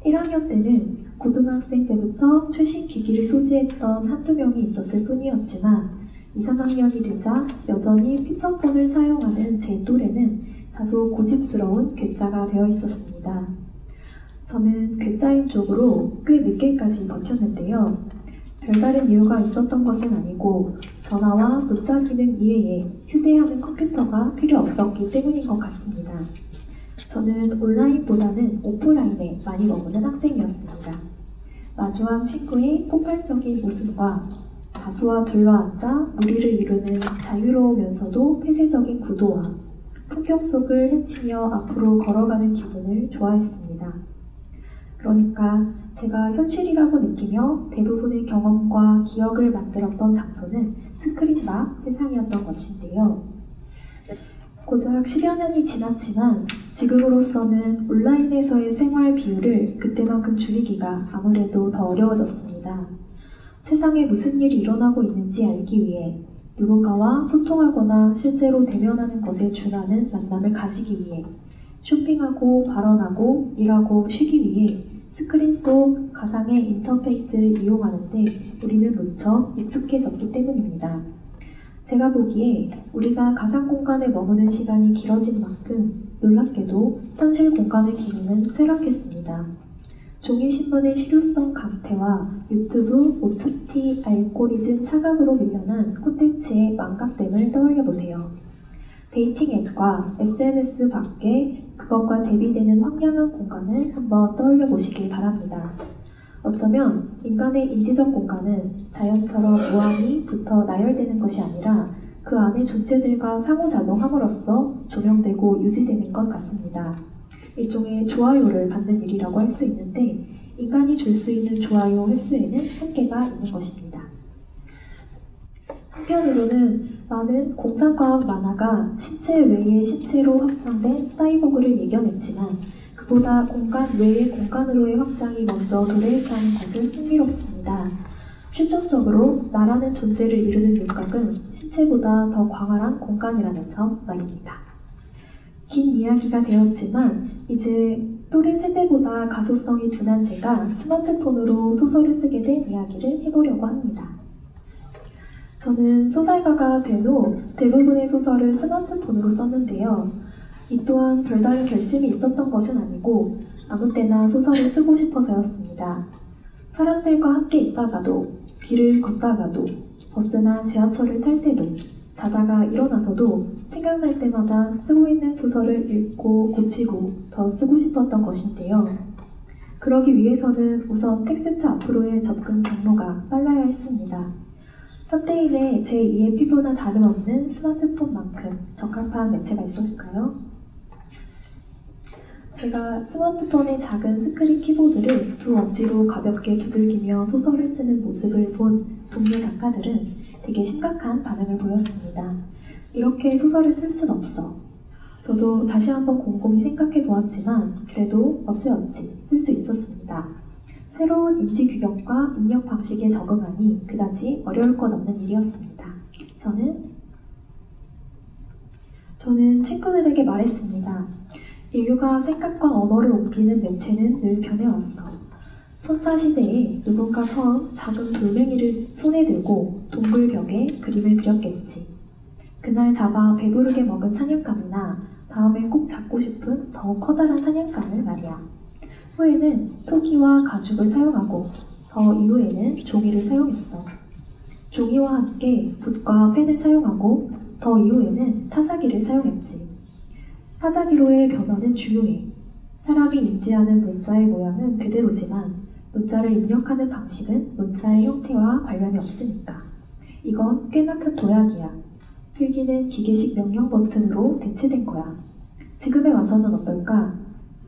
1학년 때는 고등학생 때부터 최신 기기를 소지했던 한두 명이 있었을 뿐이었지만 2, 3학년이 되자 여전히 피처폰을 사용하는 제 또래는 다소 고집스러운 괴짜가 되어 있었습니다. 저는 괴짜인 쪽으로 꽤 늦게까지 버텼는데요. 별다른 이유가 있었던 것은 아니고 전화와 문자 기능 이외에 휴대하는 컴퓨터가 필요 없었기 때문인 것 같습니다. 저는 온라인보다는 오프라인에 많이 머무는 학생이었습니다. 마주한 친구의 폭발적인 모습과 다수와 둘러앉아 무리를 이루는 자유로우면서도 폐쇄적인 구도와 풍경 속을 헤치며 앞으로 걸어가는 기분을 좋아했습니다. 그러니까 제가 현실이라고 느끼며 대부분의 경험과 기억을 만들었던 장소는 스크린 밖 세상이었던 것인데요. 고작 10여 년이 지났지만 지금으로서는 온라인에서의 생활 비율을 그때만큼 줄이기가 아무래도 더 어려워졌습니다. 세상에 무슨 일이 일어나고 있는지 알기 위해 누군가와 소통하거나 실제로 대면하는 것에 준하는 만남을 가지기 위해 쇼핑하고 발언하고 일하고 쉬기 위해 스크린 속 가상의 인터페이스를 이용하는데 우리는 무척 익숙해졌기 때문입니다. 제가 보기에 우리가 가상 공간에 머무는 시간이 길어진 만큼 놀랍게도 현실 공간의 기능은 쇠락했습니다. 종이신문의 실효성 감퇴와 유튜브, OTT 알고리즘 사각으로 밀려난 콘텐츠의 망각됨을 떠올려보세요. 데이팅 앱과 SNS 밖에 그것과 대비되는 황량한 공간을 한번 떠올려보시길 바랍니다. 어쩌면 인간의 인지적 공간은 자연처럼 무한히 붙어 나열되는 것이 아니라 그 안의 존재들과 상호작용함으로써 조명되고 유지되는 것 같습니다. 일종의 좋아요를 받는 일이라고 할 수 있는데 인간이 줄 수 있는 좋아요 횟수에는 한계가 있는 것입니다. 한편으로는 많은 공상과학 만화가 신체 외의 신체로 확장된 사이보그를 예견했지만 그보다 공간 외의 공간으로의 확장이 먼저 도래했다는 것은 흥미롭습니다. 실존적으로 나라는 존재를 이루는 육각은 신체보다 더 광활한 공간이라는 점 말입니다. 긴 이야기가 되었지만 이제 또래 세대보다 가소성이 둔한 제가 스마트폰으로 소설을 쓰게 된 이야기를 해보려고 합니다. 저는 소설가가 된 후 대부분의 소설을 스마트폰으로 썼는데요. 이 또한 별다른 결심이 있었던 것은 아니고 아무 때나 소설을 쓰고 싶어서였습니다. 사람들과 함께 있다가도, 길을 걷다가도, 버스나 지하철을 탈 때도, 자다가 일어나서도 생각날 때마다 쓰고 있는 소설을 읽고 고치고 더 쓰고 싶었던 것인데요. 그러기 위해서는 우선 텍스트 앞으로의 접근 경로가 빨라야 했습니다. 3대1의 제2의 피부나 다름없는 스마트폰만큼 적합한 매체가 있었을까요? 제가 스마트폰의 작은 스크린 키보드를 두 엄지로 가볍게 두들기며 소설을 쓰는 모습을 본 동료 작가들은 되게 심각한 반응을 보였습니다. 이렇게 소설을 쓸 순 없어. 저도 다시 한번 곰곰이 생각해 보았지만 그래도 어찌어찌 쓸 수 있었습니다. 새로운 인지 규격과 입력 방식에 적응하니 그다지 어려울 것 없는 일이었습니다. 저는 친구들에게 말했습니다. 인류가 생각과 언어를 옮기는 매체는 늘 변해왔어. 선사시대에 누군가 처음 작은 돌멩이를 손에 들고 동굴벽에 그림을 그렸겠지. 그날 잡아 배부르게 먹은 사냥감이나 다음에 꼭 잡고 싶은 더 커다란 사냥감을 말이야. 후에는 토기와 가죽을 사용하고 더 이후에는 종이를 사용했어. 종이와 함께 붓과 펜을 사용하고 더 이후에는 타자기를 사용했지. 타자기로의 변화는 중요해. 사람이 인지하는 문자의 모양은 그대로지만 문자를 입력하는 방식은 문자의 형태와 관련이 없으니까. 이건 꽤나 큰 도약이야. 필기는 기계식 명령 버튼으로 대체된 거야. 지금에 와서는 어떨까?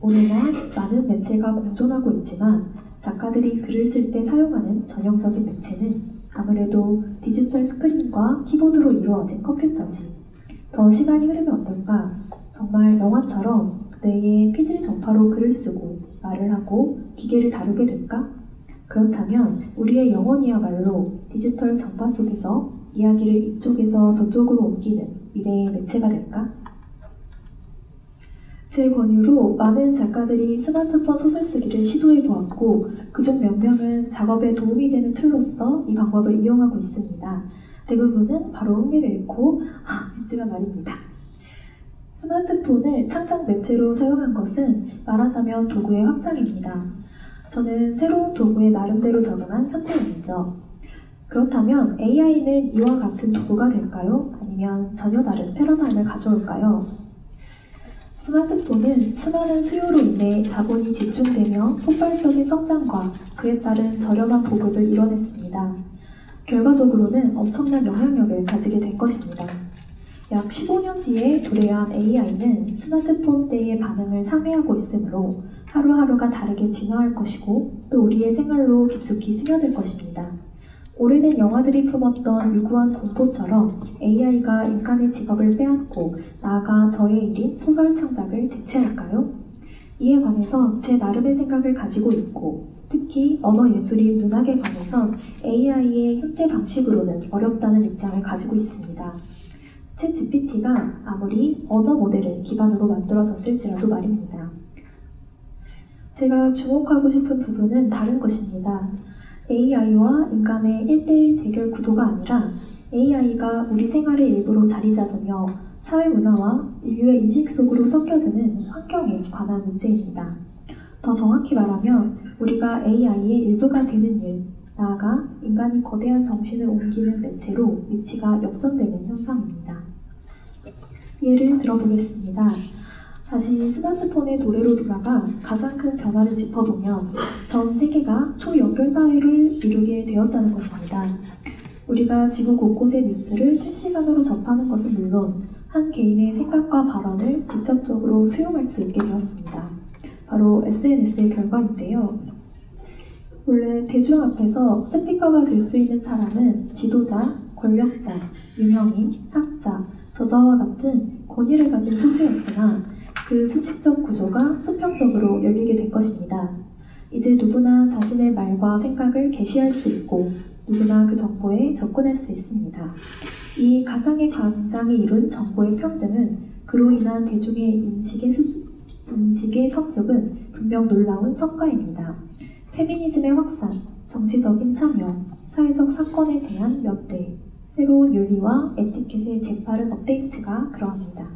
오늘날 많은 매체가 공존하고 있지만 작가들이 글을 쓸 때 사용하는 전형적인 매체는 아무래도 디지털 스크린과 키보드로 이루어진 컴퓨터지. 더 시간이 흐르면 어떨까? 정말 영화처럼 뇌의 피질 전파로 글을 쓰고 말을 하고 기계를 다루게 될까? 그렇다면 우리의 영혼이야말로 디지털 전파 속에서 이야기를 이쪽에서 저쪽으로 옮기는 미래의 매체가 될까? 제 권유로 많은 작가들이 스마트폰 소설 쓰기를 시도해 보았고 그중 몇 명은 작업에 도움이 되는 툴로서 이 방법을 이용하고 있습니다. 대부분은 바로 흥미를 잃고 했지만 말입니다. 스마트폰을 창작 매체로 사용한 것은 말하자면 도구의 확장입니다. 저는 새로운 도구에 나름대로 적응한 현대인이죠. 그렇다면 AI는 이와 같은 도구가 될까요? 아니면 전혀 다른 패러다임을 가져올까요? 스마트폰은 수많은 수요로 인해 자본이 집중되며 폭발적인 성장과 그에 따른 저렴한 보급을 이뤄냈습니다. 결과적으로는 엄청난 영향력을 가지게 된 것입니다. 약 15년 뒤에 도래한 AI는 스마트폰 때의 반응을 상회하고 있으므로 하루하루가 다르게 진화할 것이고 또 우리의 생활로 깊숙이 스며들 것입니다. 오래된 영화들이 품었던 유구한 공포처럼 AI가 인간의 직업을 빼앗고 나아가 저의 일인 소설 창작을 대체할까요? 이에 관해서 제 나름의 생각을 가지고 있고 특히 언어 예술인 문학에 관해선 AI의 현재 방식으로는 어렵다는 입장을 가지고 있습니다. 챗GPT가 아무리 언어 모델을 기반으로 만들어졌을지라도 말입니다. 제가 주목하고 싶은 부분은 다른 것입니다. AI와 인간의 1대1 대결 구도가 아니라 AI가 우리 생활의 일부로 자리 잡으며 사회 문화와 인류의 인식 속으로 섞여드는 환경에 관한 문제입니다. 더 정확히 말하면 우리가 AI의 일부가 되는 일, 나아가 인간이 거대한 정신을 옮기는 매체로 위치가 역전되는 현상입니다. 예를 들어보겠습니다. 다시 스마트폰의 도래로 돌아가 가장 큰 변화를 짚어보면 전 세계가 초연결 사회를 이루게 되었다는 것입니다. 우리가 지구 곳곳의 뉴스를 실시간으로 접하는 것은 물론 한 개인의 생각과 발언을 직접적으로 수용할 수 있게 되었습니다. 바로 SNS의 결과인데요. 원래 대중 앞에서 스피커가 될 수 있는 사람은 지도자, 권력자, 유명인, 학자, 저자와 같은 권위를 가진 소수였으나 그 수직적 구조가 수평적으로 열리게 된 것입니다. 이제 누구나 자신의 말과 생각을 게시할 수 있고 누구나 그 정보에 접근할 수 있습니다. 이 가상의 광장이 이룬 정보의 평등은 그로 인한 대중의 인식의 성숙은 분명 놀라운 성과입니다. 페미니즘의 확산, 정치적인 참여, 사회적 사건에 대한 연대, 새로운 윤리와 에티켓의 재빠른 업데이트가 그러합니다.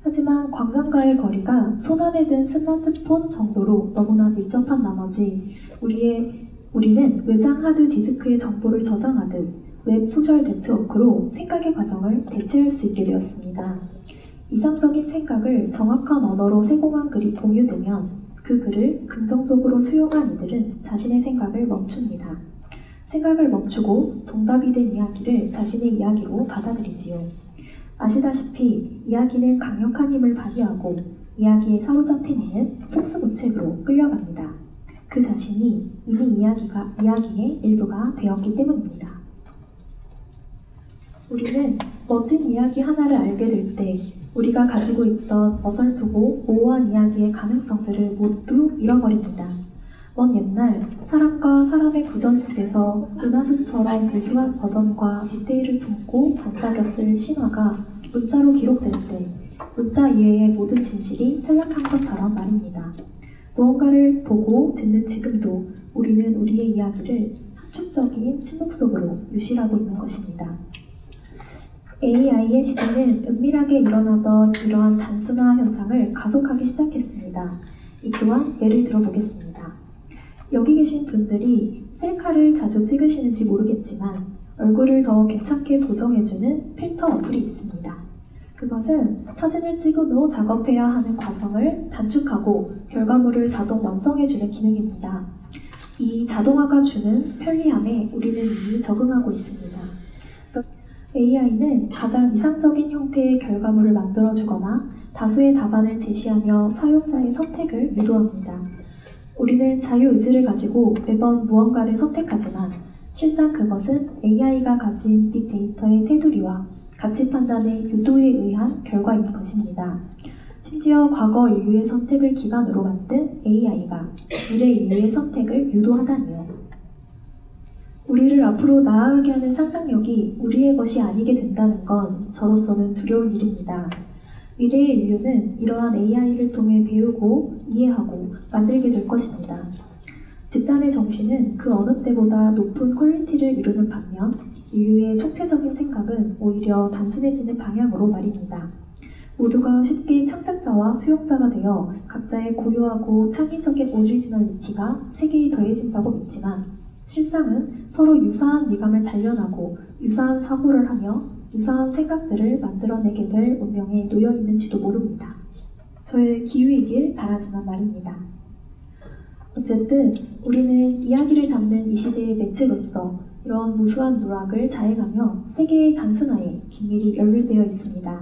하지만 광장과의 거리가 손안에 든 스마트폰 정도로 너무나 밀접한 나머지 우리는 외장 하드 디스크에 정보를 저장하듯 웹 소셜 네트워크로 생각의 과정을 대체할 수 있게 되었습니다. 이상적인 생각을 정확한 언어로 세공한 글이 공유되면 그 글을 긍정적으로 수용한 이들은 자신의 생각을 멈춥니다. 생각을 멈추고 정답이 된 이야기를 자신의 이야기로 받아들이지요. 아시다시피 이야기는 강력한 힘을 발휘하고 이야기에 사로잡힌 이는 속수무책으로 끌려갑니다. 그 자신이 이미 이야기의 일부가 되었기 때문입니다. 우리는 멋진 이야기 하나를 알게 될 때 우리가 가지고 있던 어설프고 모호한 이야기의 가능성들을 모두 잃어버립니다. 먼 옛날 사람과 사람의 구전 속에서 은하수처럼 무수한 버전과 디테일을 품고 반짝였을 신화가 문자로 기록될 때 문자 이외의 모든 진실이 탈락한 것처럼 말입니다. 무언가를 보고 듣는 지금도 우리는 우리의 이야기를 함축적인 침묵 속으로 유실하고 있는 것입니다. AI의 시대는 은밀하게 일어나던 이러한 단순화 현상을 가속하기 시작했습니다. 이 또한 예를 들어보겠습니다. 여기 계신 분들이 셀카를 자주 찍으시는지 모르겠지만 얼굴을 더 괜찮게 보정해주는 필터 어플이 있습니다. 그것은 사진을 찍은 후 작업해야 하는 과정을 단축하고 결과물을 자동 완성해주는 기능입니다. 이 자동화가 주는 편리함에 우리는 이미 적응하고 있습니다. AI는 가장 이상적인 형태의 결과물을 만들어주거나 다수의 답안을 제시하며 사용자의 선택을 유도합니다. 우리는 자유의지를 가지고 매번 무언가를 선택하지만 실상 그것은 AI가 가진 빅데이터의 테두리와 가치 판단의 유도에 의한 결과인 것입니다. 심지어 과거 인류의 선택을 기반으로 만든 AI가 미래 인류의 선택을 유도하다니요. 우리를 앞으로 나아가게 하는 상상력이 우리의 것이 아니게 된다는 건 저로서는 두려운 일입니다. 미래의 인류는 이러한 AI를 통해 배우고 이해하고 만들게 될 것입니다. 집단의 정신은 그 어느 때보다 높은 퀄리티를 이루는 반면 인류의 총체적인 생각은 오히려 단순해지는 방향으로 말입니다. 모두가 쉽게 창작자와 수용자가 되어 각자의 고유하고 창의적인 오리지널리티가 세계에 더해진다고 믿지만 실상은 서로 유사한 미감을 단련하고 유사한 사고를 하며 유사한 생각들을 만들어내게 될 운명에 놓여 있는지도 모릅니다. 저의 기우이길 바라지만 말입니다. 어쨌든 우리는 이야기를 담는 이 시대의 매체로서 이런 무수한 누락을 자행하며 세계의 단순화에 긴밀히 연루되어 있습니다.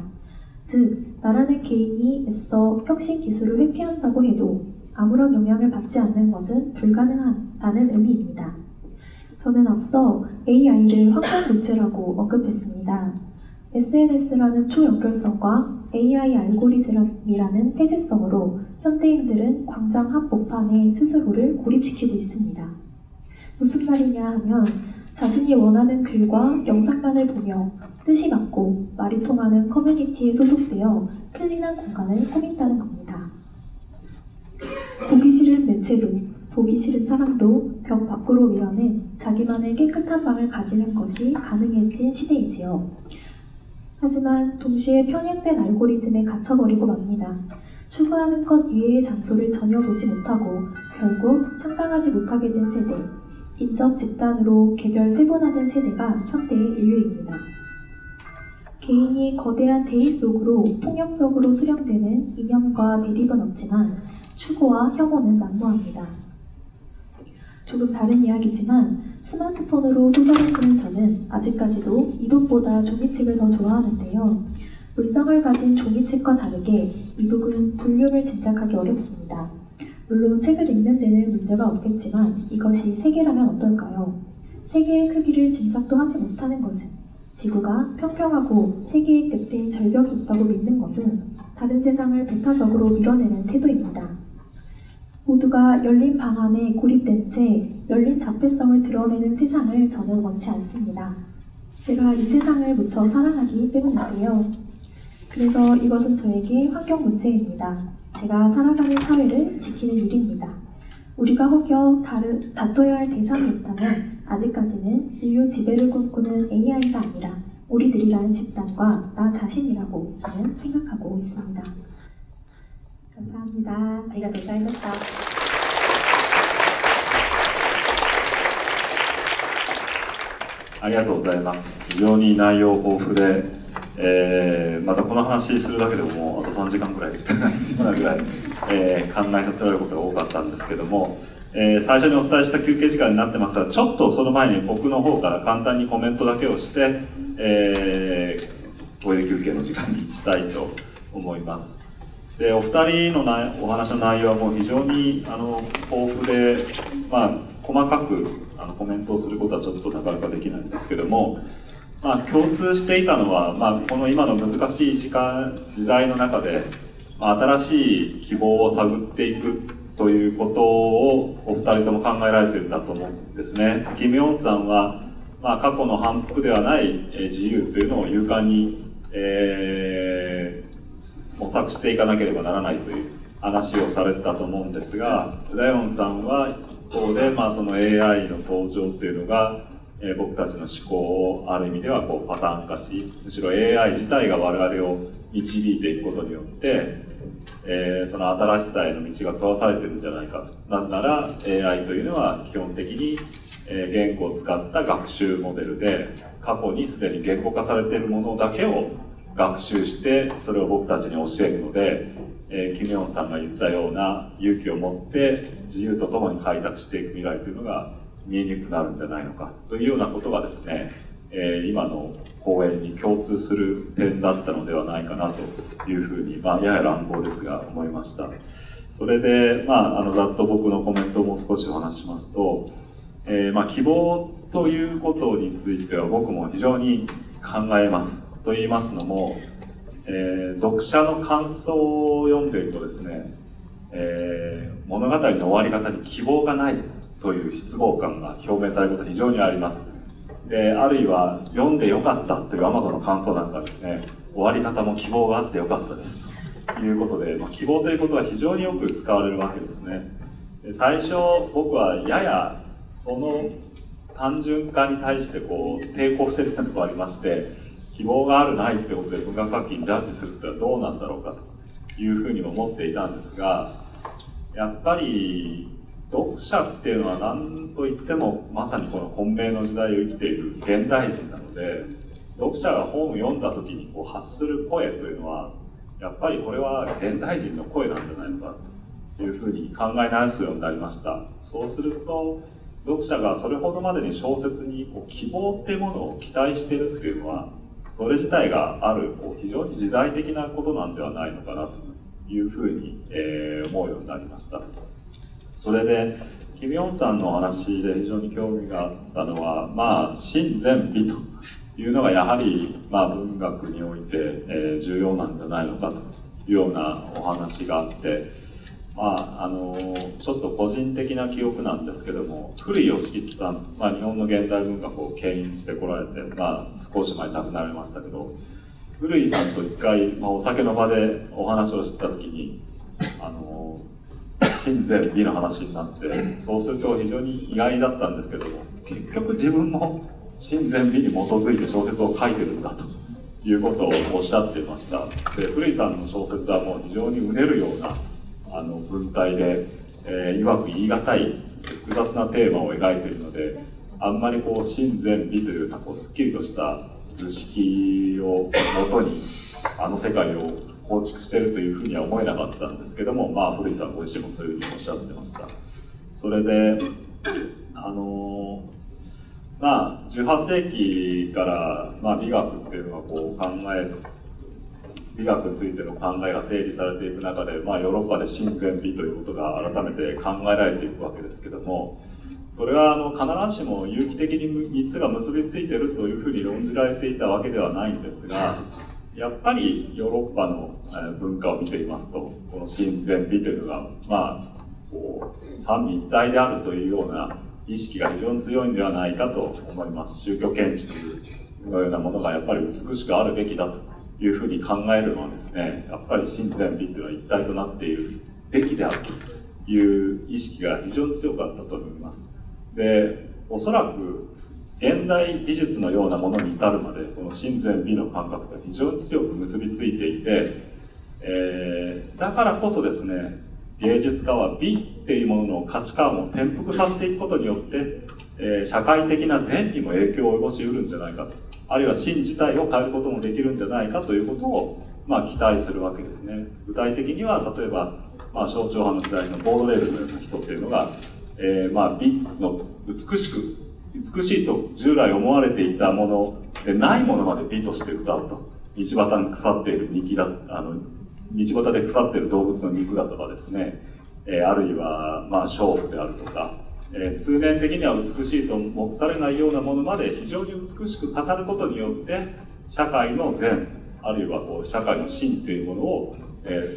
즉, 나라는 개인이 애써 혁신 기술을 회피한다고 해도 아무런 영향을 받지 않는 것은 불가능하다는 의미입니다. 저는 앞서 AI를 환경물체라고 언급했습니다. SNS라는 초연결성과 AI 알고리즘이라는 폐쇄성으로 현대인들은 광장 한복판에 스스로를 고립시키고 있습니다. 무슨 말이냐 하면 자신이 원하는 글과 영상만을 보며 뜻이 맞고 말이 통하는 커뮤니티에 소속되어 클린한 공간을 꾸민다는 겁니다. 보기 싫은 매체도 보기 싫은 사람도 벽 밖으로 밀어낸 자기만의 깨끗한 방을 가지는 것이 가능해진 시대이지요. 하지만 동시에 편향된 알고리즘에 갇혀버리고 맙니다. 추구하는 것 이외의 장소를 전혀 보지 못하고 결국 상상하지 못하게 된 세대, 인적 집단으로 개별 세분화된 세대가 현대의 인류입니다. 개인이 거대한 대의 속으로 폭력적으로 수렴되는 이념과 대립은 없지만 추구와 혐오는 난무합니다. 조금 다른 이야기지만 스마트폰으로 소설을 쓰는 저는 아직까지도 이북보다 종이책을 더 좋아하는데요. 물성을 가진 종이책과 다르게 이북은 볼륨을 짐작하기 어렵습니다. 물론 책을 읽는 데는 문제가 없겠지만 이것이 세계라면 어떨까요? 세계의 크기를 짐작도 하지 못하는 것은 지구가 평평하고 세계의 끝에 절벽이 있다고 믿는 것은 다른 세상을 배타적으로 밀어내는 태도입니다. 모두가 열린 방 안에 고립된 채 열린 자폐성을 드러내는 세상을 저는 원치 않습니다. 제가 이 세상을 무척 사랑하기 때문인데요. 그래서 이것은 저에게 환경 문제입니다. 제가 살아가는 사회를 지키는 일입니다. 우리가 혹여 다퉈야 할 대상이 있다면 아직까지는 인류 지배를 꿈꾸는 AI가 아니라 우리들이라는 집단과 나 자신이라고 저는 생각하고 있습니다. 감사합니다. 아리가 고자이마시타. ありがとうございます。非常に内容豊富で、またこの話するだけでももうあと3時間くらい時間が必要なぐらい、考えさせられることが多かったんですけども、最初にお伝えした休憩時間になってますが、ちょっとその前に僕の方から簡単にコメントだけをして、トイレ休憩の時間にしたいと思います。でお二人のお話の内容はもう非常に豊富で、細かくコメントをすることはちょっとなかなかできないんですけども、共通していたのは、この今の難しい時代の中で、新しい希望を探っていくということをお二人とも考えられているんだと思うんですね。キム・ヨンさんは、過去の反復ではない自由というのを勇敢に、模索していかなければならないという話をされてたと思うんですが、ダヨンさんは一方で、その AI の登場っていうのが、僕たちの思考をある意味ではパターン化し、むしろ AI 自体が我々を導いていくことによって、その新しさへの道が交わされているんじゃないかと。なぜなら AI というのは基本的に言語を使った学習モデルで、過去にすでに言語化されているものだけを学習してそれを僕たちに教えるので、キム・ヨンさんが言ったような勇気を持って自由とともに開拓していく未来というのが見えにくくなるんじゃないのかというようなことがですね、今の講演に共通する点だったのではないかなというふうに、やや乱暴ですが思いました。それで、ざっと僕のコメントをもう少しお話ししますと、希望ということについては僕も非常に考えます。と言いますのも、読者の感想を読んでいるとですね、物語の終わり方に希望がないという失望感が表明されることが非常にあります。で、あるいは読んでよかったという Amazon の感想なんかですね、終わり方も希望があってよかったですということで、希望ということは非常によく使われるわけですね。で、最初僕はややその単純化に対して抵抗しているところがありまして、希望があるないということで文学作品ジャッジするってのはどうなんだろうかというふうに思っていたんですが、やっぱり読者っていうのは何と言ってもまさにこの混迷の時代を生きている現代人なので、読者が本を読んだ時に発する声というのはやっぱりこれは現代人の声なんじゃないのかというふうに考え直すようになりました。そうすると読者がそれほどまでに小説に希望っていうものを期待しているっていうのは、それ自体がある非常に時代的なことなんではないのかなというふうに思うようになりました。それでキム・ヨンさんのお話で非常に興味があったのは、真善美というのがやはり文学において重要なんじゃないのかというようなお話があって、ちょっと個人的な記憶なんですけども、古井義吉さん、日本の現代文学を牽引してこられて、少し前に亡くなられましたけど、古井さんと一回、お酒の場でお話をしてた時に真善美の話になって、そうすると非常に意外だったんですけども、結局自分も真善美に基づいて小説を書いてるんだということをおっしゃっていました。で、古井さんの小説はもう非常にうねるような文体で、いわく言い難い複雑なテーマを描いているので、あんまり真善美というすっきりとした図式をもとに世界を構築しているというふうには思えなかったんですけども、古井さんご自身もそういうふうにおっしゃってました。それで18世紀から美学っていうのが美学についての考えが整理されていく中で、ヨーロッパで真善美ということが改めて考えられていくわけですけども、それは必ずしも有機的に3つが結びついているというふうに論じられていたわけではないんですが、やっぱりヨーロッパの文化を見ていますと、この真善美というのが三位一体であるというような意識が非常に強いんではないかと思います。宗教建築のようなものがやっぱり美しくあるべきだというふうに考えるのはですね、やっぱり真善美というのは一体となっているべきであるという意識が非常に強かったと思います。で、おそらく現代美術のようなものに至るまでこの真善美の感覚が非常に強く結びついていて、だからこそですね、芸術家は美っていうものの価値観を転覆させていくことによって、社会的な善にも影響を及ぼしうるんじゃないかと、あるいは真自体を変えることもできるんじゃないかということを、期待するわけですね。具体的には例えば、象徴派の時代のボードレールのような人っていうのが、美の美しいと従来思われていたものでないものまで美として歌うと。道端に腐っている道端で腐っている動物の肉だとかですね、あるいは娼婦であるとか、通念的には美しいと目されないようなものまで非常に美しく語ることによって社会の善、あるいは社会の真というものを、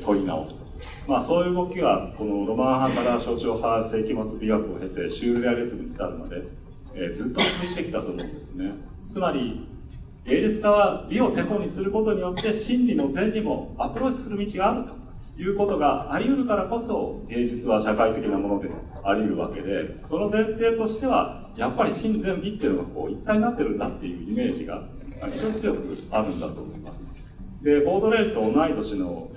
問い直すと。そういう動きがこのロマン派から象徴派、世紀末美学を経てシュールレアリスムに至るまで、ずっと続いてきたと思うんですね。つまり芸術家は美を手本にすることによって真理の善にもアプローチする道があるということがあり得るからこそ、芸術は社会的なものであり得るわけで、その前提としてはやっぱり真善美っていうのが一体になってるんだっていうイメージが非常に強くあるんだと思います。で、ボードレールと同い年の、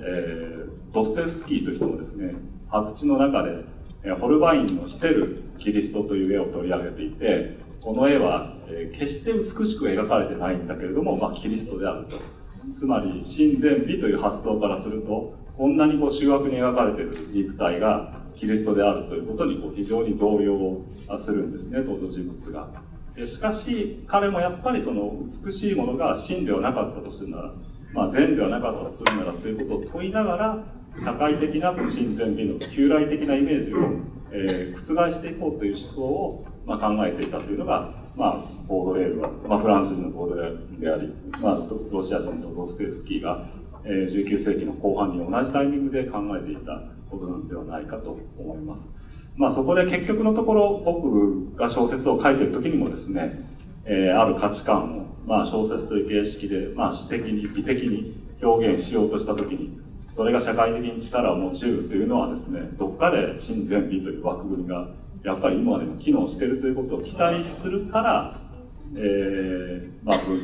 ドストエフスキーという人もですね、白地の中でホルバインのシセル・キリストという絵を取り上げていて、この絵は決して美しく描かれてないんだけれども、キリストであると。つまり真善美という発想からすると、こんなに醜悪に描かれている肉体がキリストであるということに非常に動揺をするんですね、登場人物が。しかし彼もやっぱりその美しいものが真ではなかったとするなら、善ではなかったとするならということを問いながら、社会的な真善美の旧来的なイメージを、覆していこうという思想を、考えていたというのが、ボードレールは、フランス人のボードレールであり、ロシア人のドストエフスキーが、19世紀の後半に同じタイミングで考えていたことなんではないかと思います。そこで結局のところ、僕が小説を書いている時にもですね、ある価値観を、小説という形式で、詩的に、美的に表現しようとした時に、それが社会的に力を持ち得るというのはですね、どっかで真善美という枠組みが、やっぱり今までも機能しているということを期待するから、文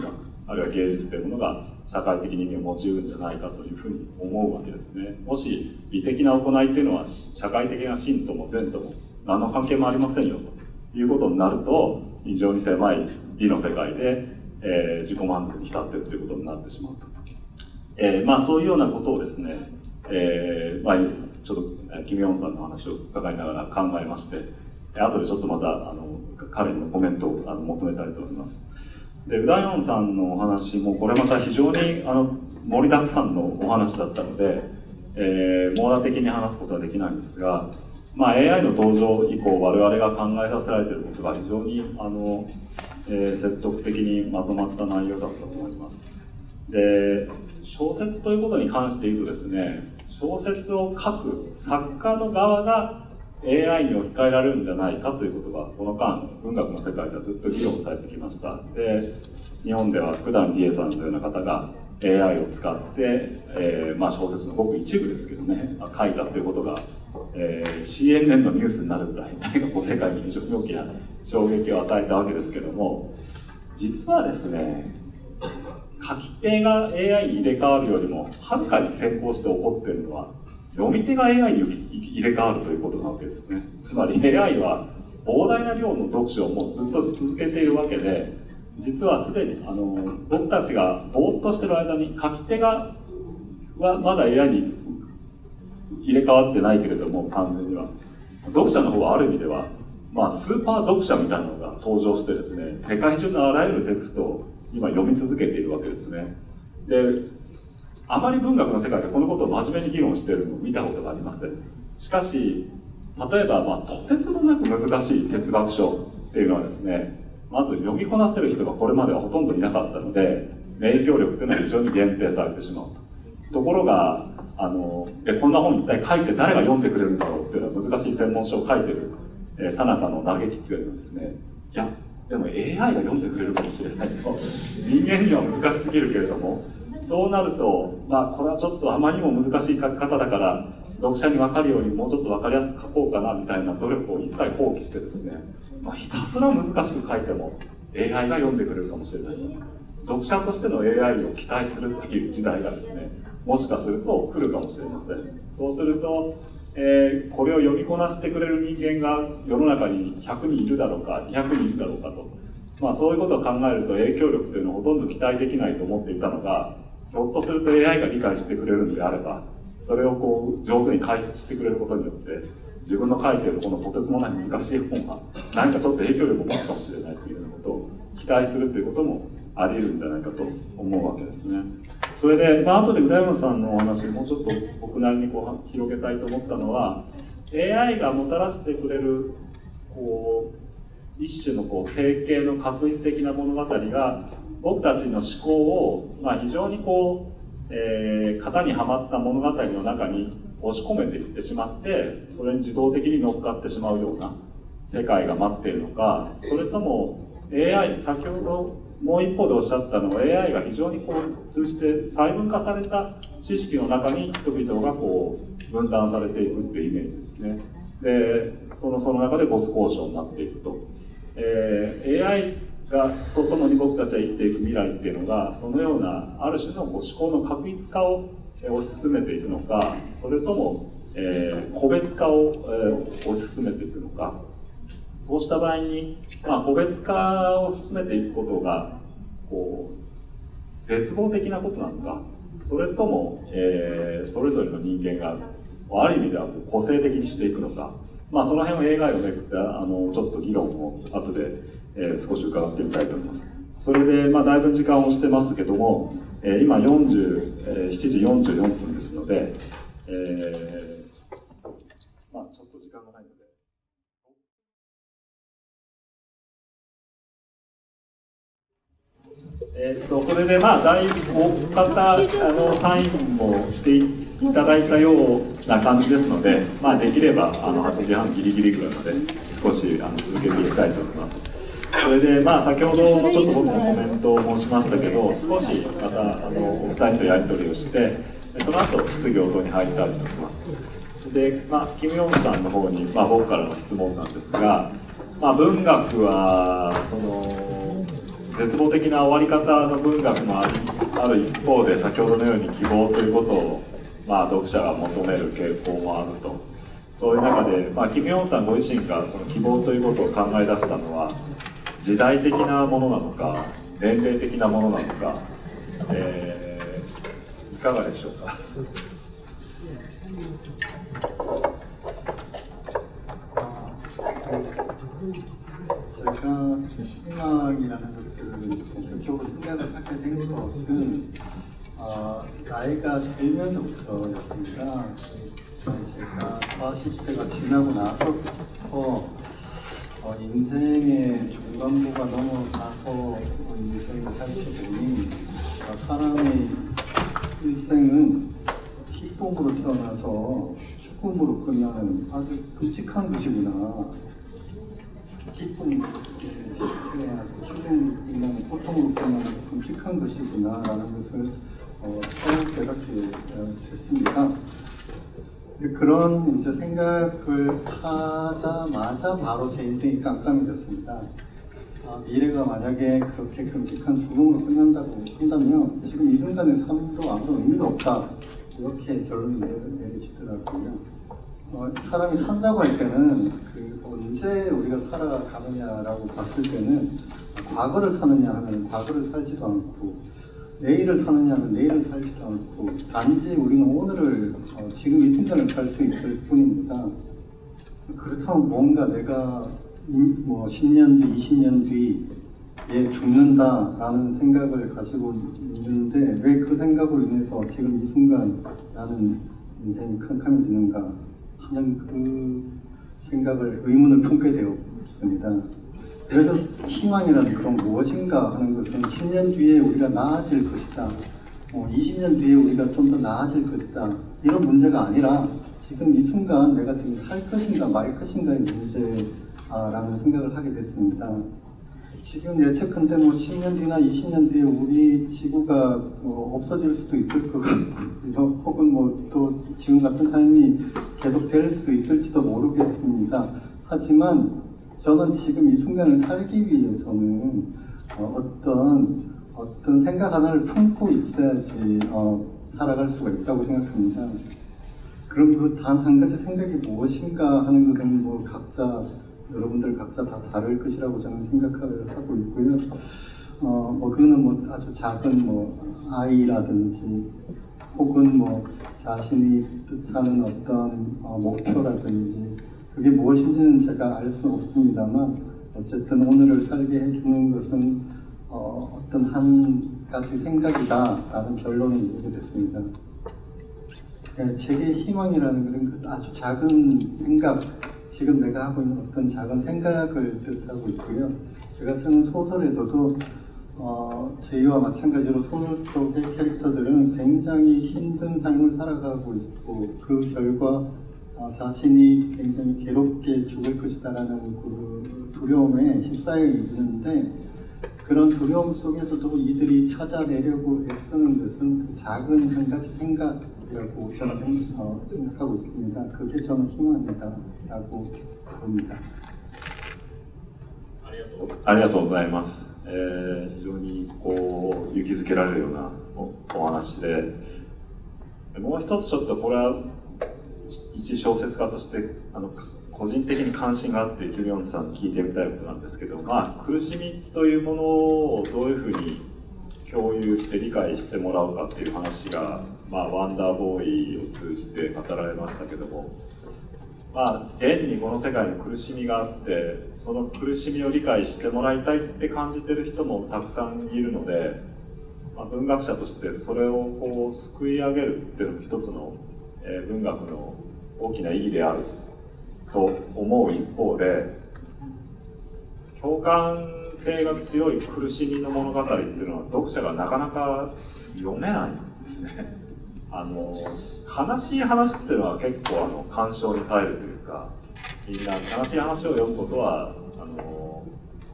学、あるいは芸術というものが社会的に意味を持ち得るんじゃないかというふうに思うわけですね。もし美的な行いというのは社会的な真とも善とも何の関係もありませんよということになると、非常に狭い美の世界で、自己満足に浸っているということになってしまうと。そういうようなことをですね、ちょっとキム・ヨンさんの話を伺いながら考えまして、後でちょっとまた彼のコメントを求めたいと思います。で、ウダヨンさんのお話もこれまた非常に盛りだくさんのお話だったので、網羅的に話すことはできないんですが、AI の登場以降我々が考えさせられていることが非常に説得的にまとまった内容だったと思います。で、小説ということに関して言うとですね、小説を書く作家の側が AI に置き換えられるんじゃないかということがこの間文学の世界ではずっと議論されてきました。で、日本では福田理恵さんのような方が AI を使って、小説のごく一部ですけどね、書いたということが、CNN のニュースになるぐらい世界に非常に大きな衝撃を与えたわけですけども、実はですね、書き手が AI に入れ替わるよりもはるかに先行して起こっているのは読み手が AI に入れ替わるということなわけですね。つまり AI は膨大な量の読書をもうずっと続けているわけで、実はすでに僕たちがぼーっとしている間に書き手がはまだ AI に入れ替わってないけれども、完全には読者の方はある意味では、スーパー読者みたいなのが登場してですね、世界中のあらゆるテクストを今読み続けているわけですね。で、あまり文学の世界でこのことを真面目に議論しているのを見たことがありません。しかし、例えば、とてつもなく難しい哲学書っていうのはですね、まず読みこなせる人がこれまではほとんどいなかったので、影響力っていうのは非常に限定されてしまうと。ところが、こんな本一体書いて誰が読んでくれるんだろうっていうのは難しい専門書を書いてる、最中の嘆きっていうのはですね、いや、でも AI が読んでくれるかもしれないと。人間には難しすぎるけれども、そうなると、これはちょっとあまりにも難しい書き方だから、読者に分かるようにもうちょっと分かりやすく書こうかなみたいな努力を一切放棄してですね、ひたすら難しく書いても AI が読んでくれるかもしれない。読者としての AI を期待するという時代がですね、もしかすると来るかもしれません。そうすると、これを読みこなしてくれる人間が世の中に100人いるだろうか、200人いるだろうかと。そういうことを考えると影響力というのはほとんど期待できないと思っていたのが、ひょっとすると AI が理解してくれるんであれば、それを上手に解説してくれることによって、自分の書いているこのとてつもない難しい本が何かちょっと影響力を持つかもしれないというようなことを期待するということもあり得るんじゃないかと思うわけですね。それで、後で浦山さんのお話もうちょっと僕なりに広げたいと思ったのは、AI がもたらしてくれる一種の定型の確率的な物語が僕たちの思考を、非常に型にはまった物語の中に押し込めていってしまって、それに自動的に乗っかってしまうような世界が待っているのか、それとも AI、先ほどもう一方でおっしゃったのは AI が非常に通じて細分化された知識の中に人々が分断されていくっていうイメージですね。で、その中で没交渉になっていくと。AI と共に僕たちは生きていく未来っていうのが、そのようなある種の思考の確率化を推し進めていくのか、それとも、個別化を、推し進めていくのか。そうした場合に、個別化を進めていくことが絶望的なことなのか、それとも、それぞれの人間がある意味では個性的にしていくのか、その辺を AI をめぐってちょっと議論を後で、少し伺ってみたいと思います。それで、だいぶ時間をしてますけども、今7時44分ですので、ちょっと時間がないので。それでだいぶ大方サインもしていただいたような感じですので、できれば8時半ギリギリぐらいまで少し続けていきたいと思います。それで先ほどちょっと僕もコメントを申しましたけど、少しまたお二人とやり取りをして、その後質疑応答に入りたいと思います。で、キム・ヨンさんの方に、僕からの質問なんですが、文学はその絶望的な終わり方の文学もある一方で、先ほどのように希望ということを、読者が求める傾向もあると。そういう中で、キム・ヨンさんご自身がその希望ということを考え出したのは時代的なものなのか年齢的なものなのか、いかがでしょうか。 제가 희망이라는 것들을 본격적으로 생각을 하게 된 것은 나이가 들면서부터였습니다. 제가 40대가 지나고 나서부터 인생의 중반부가 넘어가서 인생을 살펴보니 사람의 일생은 희곡으로 태어나서 죽음으로 끝나는 아주 끔찍한 것이구나. 기쁨, 죽음으로 끝나는, 고통으로 끝나는 끔찍한 것이구나라는 것을 처음 깨닫게 됐습니다. 그런 이제 생각을 하자마자 바로 제 인생이 깜깜해졌습니다. 미래가 만약에 그렇게 끔찍한 죽음으로 끝난다고 한다면 지금 이 순간의 삶도 아무런 의미가 없다, 이렇게 결론이 내려지더라고요. 사람이 산다고 할 때는 언제 우리가 살아가느냐라고 봤을 때는 과거를 사느냐 하면 과거를 살지도 않고 내일을 사느냐 하면 내일을 살지도 않고 단지 우리는 오늘을 지금 이 순간을 살 수 있을 뿐입니다. 그렇다면 뭔가 내가 10년 뒤, 20년 뒤에 죽는다라는 생각을 가지고 있는데 왜 그 생각으로 인해서 지금 이 순간 나는 인생이 캄캄해지는가 하는 그 생각을 의문을 품게 되었습니다. 그래서 희망이라는 그런 무엇인가 하는 것은 10년 뒤에 우리가 나아질 것이다, 20년 뒤에 우리가 좀 더 나아질 것이다, 이런 문제가 아니라 지금 이 순간 내가 지금 살 것인가 말 것인가의 문제라는 생각을 하게 됐습니다. 지금 예측컨대 10년 뒤나 20년 뒤에 우리 지구가 없어질 수도 있을 것 같고 혹은 또 지금 같은 삶이 계속될 수 있을지도 모르겠습니다. 하지만 저는 지금 이 순간을 살기 위해서는 어떤 생각 하나를 품고 있어야지 살아갈 수가 있다고 생각합니다. 그럼 그 단 한 가지 생각이 무엇인가 하는 것은 여러분들 각자 다 다를 것이라고 저는 생각을 하고 있고요. 그거는 아주 작은 아이라든지 혹은 자신이 뜻하는 어떤 목표라든지 그게 무엇인지는 제가 알 수는 없습니다만 어쨌든 오늘을 살게 해주는 것은 어떤 한 가지 생각이다라는 결론을 내리게 됐습니다. 제게 희망이라는 것은 아주 작은 생각, 지금 내가 하고 있는 어떤 작은 생각을 뜻하고 있고요. 제가 쓰는 소설에서도 저희와 마찬가지로 소설 속의 캐릭터들은 굉장히 힘든 삶을 살아가고 있고 그 결과 자신이 굉장히 괴롭게 죽을 것이다라는 그 두려움에 휩싸여 있는데 그런 두려움 속에서도 이들이 찾아내려고 애쓰는 것은 그 작은 한 가지 생각이라고 저는 생각하고 있습니다. 그게 저는 희망이다라고 봅니다. ありがとうございます。非常に勇気づけられるようなお話で、もう一つちょっとこれは一小説家として個人的に関心があってキム・ヨンさんに聞いてみたいことなんですけど、苦しみというものをどういうふうに共有して理解してもらうかっていう話が、ワンダーボーイを通じて語られましたけども、現にこの世界に苦しみがあってその苦しみを理解してもらいたいって感じてる人もたくさんいるので、文学者としてそれを救い上げるっていうのも一つの、文学の大きな意義であると思う一方で、共感性性が強い苦しみの物語っていうのは読者がなかなか読めないんですね。悲しい話っていうのは結構鑑賞に耐えるというか、みんな悲しい話を読むことは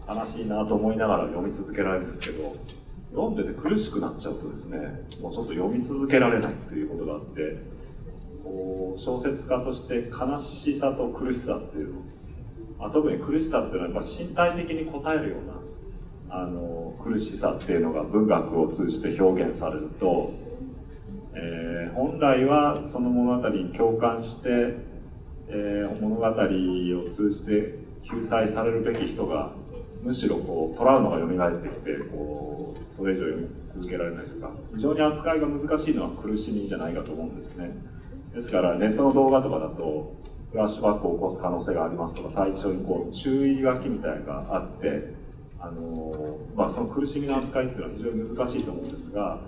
悲しいなと思いながら読み続けられるんですけど、読んでて苦しくなっちゃうとですね、もうちょっと読み続けられないということがあって、小説家として悲しさと苦しさっていうの、特に苦しさっていうのはやっぱ身体的に応えるような苦しさっていうのが文学を通じて表現されると、本来はその物語に共感して、物語を通じて救済されるべき人がむしろトラウマが蘇ってきてそれ以上読み続けられないとか、非常に扱いが難しいのは苦しみじゃないかと思うんですね。ですからネットの動画とかだとフラッシュバックを起こす可能性がありますとか、最初に注意書きみたいなのがあって、その苦しみの扱いっていうのは非常に難しいと思うんですが、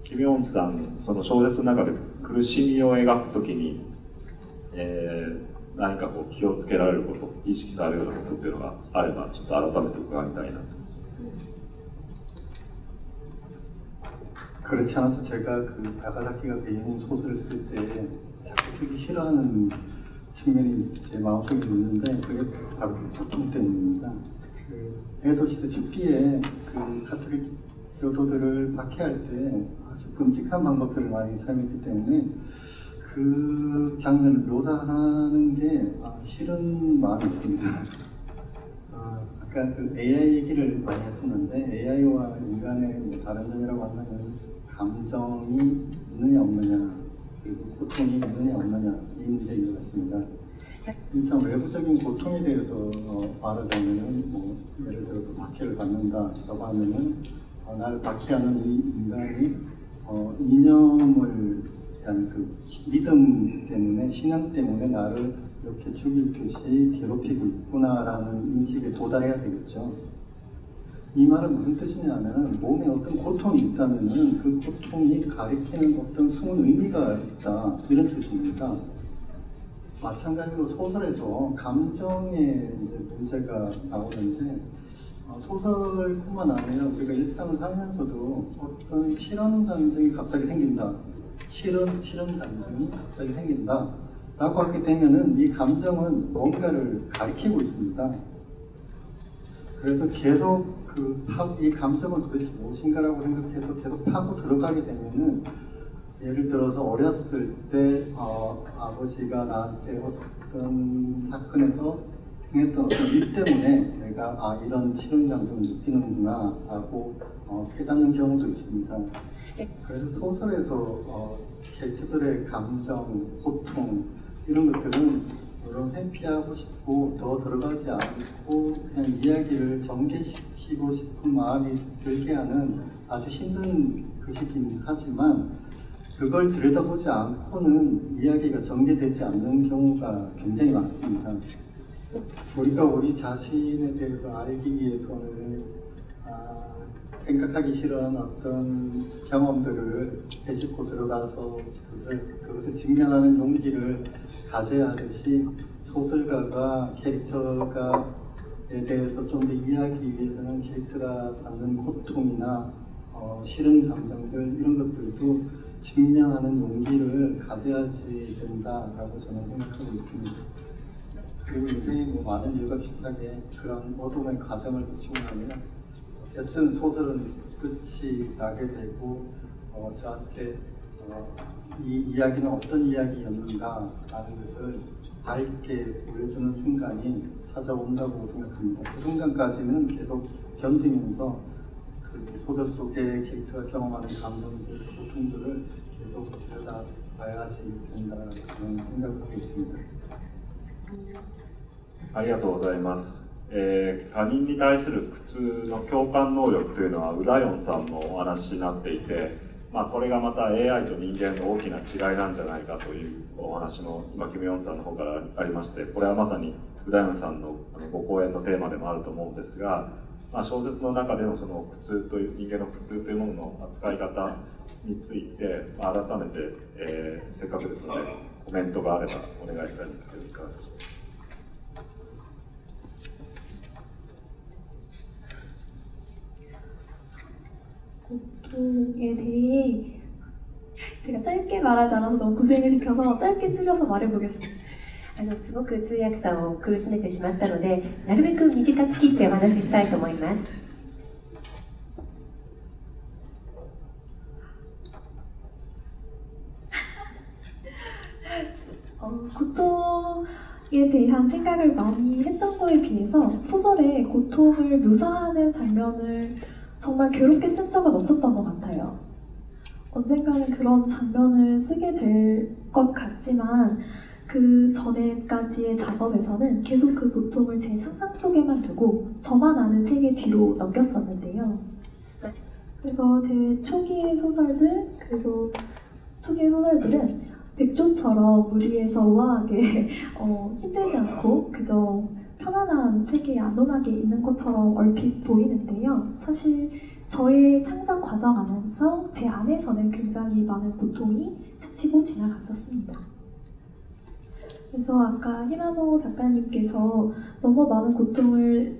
キム・ヨンスさん、その小説の中で苦しみを描くときに、何か気をつけられること、意識されるようなことっていうのがあれば、ちょっと改めて伺いたいなと。 그렇지 않아도 제가 나가사키가 배우는 소설을 쓸 때 자꾸 쓰기 싫어하는 측면이 제 마음속에 있는데 그게 바로 고통 때문입니다. 에도 시대 초기에 가톨릭 교도들을 박해할 때 아주 끔찍한 방법들을 많이 사용했기 때문에 그 장면을 묘사하는 게 싫은 마음이 있습니다. 아까 AI 얘기를 많이 했었는데 AI와 인간의 다른 점이라고 하면 감정이 있느냐 없느냐, 그리고 고통이 있느냐 없느냐, 이 문제인 것 같습니다. 일단 외부적인 고통에 대해서 말하자면은 예를 들어서 박해를 받는다라고 하면은 나를 박해하는 이 인간이 이념을 대한 믿음 때문에, 신앙 때문에 나를 이렇게 죽일 듯이 괴롭히고 있구나라는 인식에 도달해야 되겠죠. 이 말은 무슨 뜻이냐면 몸에 어떤 고통이 있다면은 그 고통이 가리키는 어떤 숨은 의미가 있다, 이런 뜻입니다. 마찬가지로 소설에서 감정의 이제 문제가 나오는데 소설뿐만 아니라 우리가 일상을 살면서도 어떤 싫은 감정이 갑자기 생긴다, 싫은 감정이 갑자기 생긴다 라고 하게 되면은 이 감정은 뭔가를 가리키고 있습니다. 그래서 계속 이 감정은 도대체 무엇인가라고 생각해서 계속 파고 들어가게 되면은, 예를 들어서 어렸을 때 아버지가 나한테 어떤 사건에서 행했던 어떤 일 때문에 내가 이런 싫은 감정을 느끼는구나 라고 깨닫는 경우도 있습니다. 그래서 소설에서 캐릭터들의 감정, 고통 이런 것들은 물론 회피하고 싶고 더 들어가지 않고 그냥 이야기를 전개시키고 싶은 마음이 들게 하는 아주 힘든 것이긴 하지만, 그걸 들여다보지 않고는 이야기가 전개되지 않는 경우가 굉장히 많습니다. 우리가 우리 자신에 대해서 알기 위해서는 생각하기 싫은 어떤 경험들을 되짚고 들어가서 그것을 직면하는 용기를 가져야 하듯이, 소설가가 캐릭터에 대해서 좀 더 이해하기 위해서는 캐릭터가 받는 고통이나 싫은 감정들, 이런 것들도 직면하는 용기를 가져야지 된다라고 저는 생각하고 있습니다. 그리고 요새 많은 이유가 비슷하게 그런 어둠의 과정을 거치고 나면 어쨌든 소설은 끝이 나게 되고 저한테 이 이야기는 어떤 이야기였는가 라는 것을 밝게 보여주는 순간이 찾아온다고 생각합니다. 그 순간까지는 계속 견디면서 그 소설 속의 캐릭터가 경험하는 감정들, 고통들을 계속 들여다봐야지 된다는 생각을 하고 있습니다. ありがとうございます。他人に対する苦痛の共感能力というのはウダヨンさんのお話になっていて、これがまた AI と人間の大きな違いなんじゃないかというお話も今キム・ヨンさんの方からありまして、これはまさにウダヨンさんのご講演のテーマでもあると思うんですが、小説の中でのその苦痛という人間の苦痛というものの扱い方について改めて、せっかくですのでコメントがあればお願いしたいんですけど、いかがでしょうか。 고통에 대해 제가 짧게 말하지 않아서 너무 고생을 시켜서 짧게 줄여서 말해보겠습니다. すごく通訳さんを苦しめてしまったので、なるべく短く切ってお話ししたいと思います。고통에 대한 생각을 많이 했던 거에 비해서 소설에 고통을 묘사하는 장면을 정말 괴롭게 쓴 적은 없었던 것 같아요. 언젠가는 그런 장면을 쓰게 될 것 같지만 그 전에까지의 작업에서는 계속 그 고통을 제 상상 속에만 두고 저만 아는 세계 뒤로 넘겼었는데요. 그래서 제 초기의 소설들은 백조처럼 무리해서 우아하게 힘들지 않고 그저 편안한 세계에 안온하게 있는 것처럼 얼핏 보이는데요. 사실 저의 창작 과정 안에서 제 안에서는 굉장히 많은 고통이 스치고 지나갔었습니다. 그래서 아까 히라노 작가님께서 너무 많은 고통을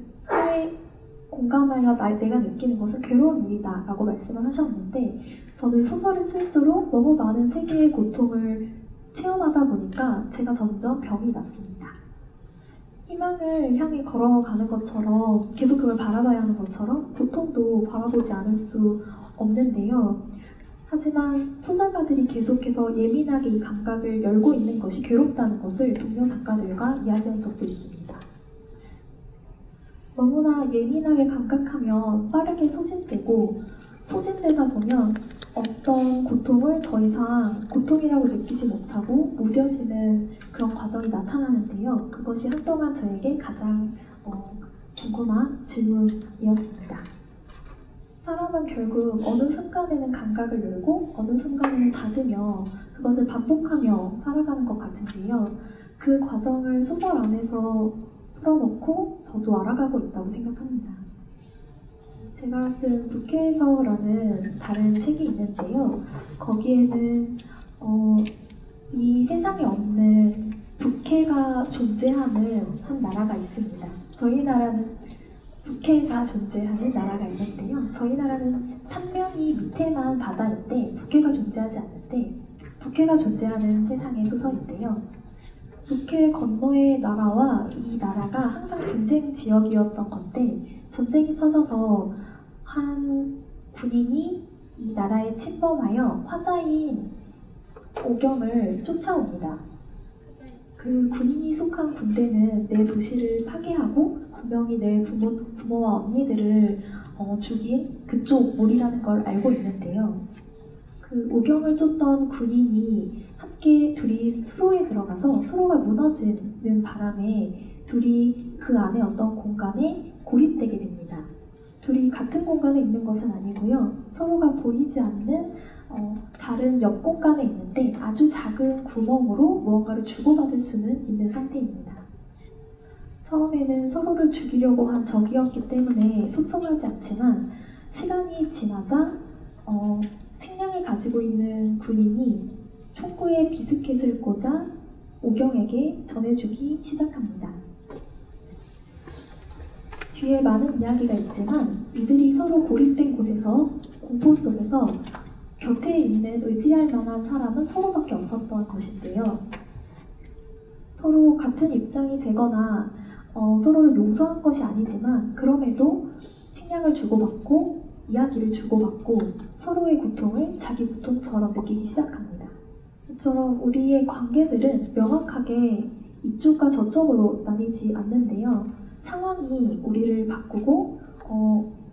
공감하여 내가 느끼는 것은 괴로운 일이다 라고 말씀을 하셨는데 저는 소설을 쓸수록 너무 많은 세계의 고통을 체험하다 보니까 제가 점점 병이 났습니다. 희망을 향해 걸어가는 것처럼 계속 그걸 바라봐야 하는 것처럼 고통도 바라보지 않을 수 없는데요. 하지만 소설가들이 계속해서 예민하게 이 감각을 열고 있는 것이 괴롭다는 것을 동료 작가들과 이야기한 적도 있습니다. 너무나 예민하게 감각하면 빠르게 소진되고 소진되다 보면 어떤 고통을 더 이상 고통이라고 느끼지 못하고 무뎌지는 그런 과정이 나타나는데요. 그것이 한동안 저에게 가장 궁금한 질문이었습니다. 사람은 결국 어느 순간에는 감각을 열고 어느 순간에는 닫으며 그것을 반복하며 살아가는 것 같은데요. 그 과정을 소설 안에서 풀어놓고 저도 알아가고 있다고 생각합니다. 제가 쓴 부캐에서라는 다른 책이 있는데요. 거기에는 이 세상에 없는 부캐가 존재하는 한 나라가 있습니다. 저희 나라는 부캐가 존재하는 나라가 있는데요. 저희 나라는 산면이 밑에만 바다인데 부캐가 존재하지 않는데 부캐가 존재하는 세상의 소설인데요. 부캐 건너의 나라와 이 나라가 항상 분쟁 지역이었던 건데 전쟁이 터져서 한 군인이 이 나라에 침범하여 화자인 오경을 쫓아옵니다. 그 군인이 속한 군대는 내 도시를 파괴하고 분명히 내 부모와 언니들을 죽인 그쪽 몰이라는 걸 알고 있는데요. 그 오경을 쫓던 군인이 함께 둘이 수로에 들어가서 수로가 무너지는 바람에 둘이 그 안에 어떤 공간에 고립되게 됩니다. 둘이 같은 공간에 있는 것은 아니고요. 서로가 보이지 않는 다른 옆 공간에 있는데 아주 작은 구멍으로 무언가를 주고받을 수는 있는 상태입니다. 처음에는 서로를 죽이려고 한 적이었기 때문에 소통하지 않지만 시간이 지나자 식량을 가지고 있는 군인이 총구에 비스켓을 꽂아 오경에게 전해주기 시작합니다. 뒤에 많은 이야기가 있지만 이들이 서로 고립된 곳에서 공포 속에서 곁에 있는 의지할 만한 사람은 서로밖에 없었던 것인데요. 서로 같은 입장이 되거나 서로를 용서한 것이 아니지만 그럼에도 식량을 주고받고 이야기를 주고받고 서로의 고통을 자기 고통처럼 느끼기 시작합니다. 이처럼 우리의 관계들은 명확하게 이쪽과 저쪽으로 나뉘지 않는데요. 상황이 우리를 바꾸고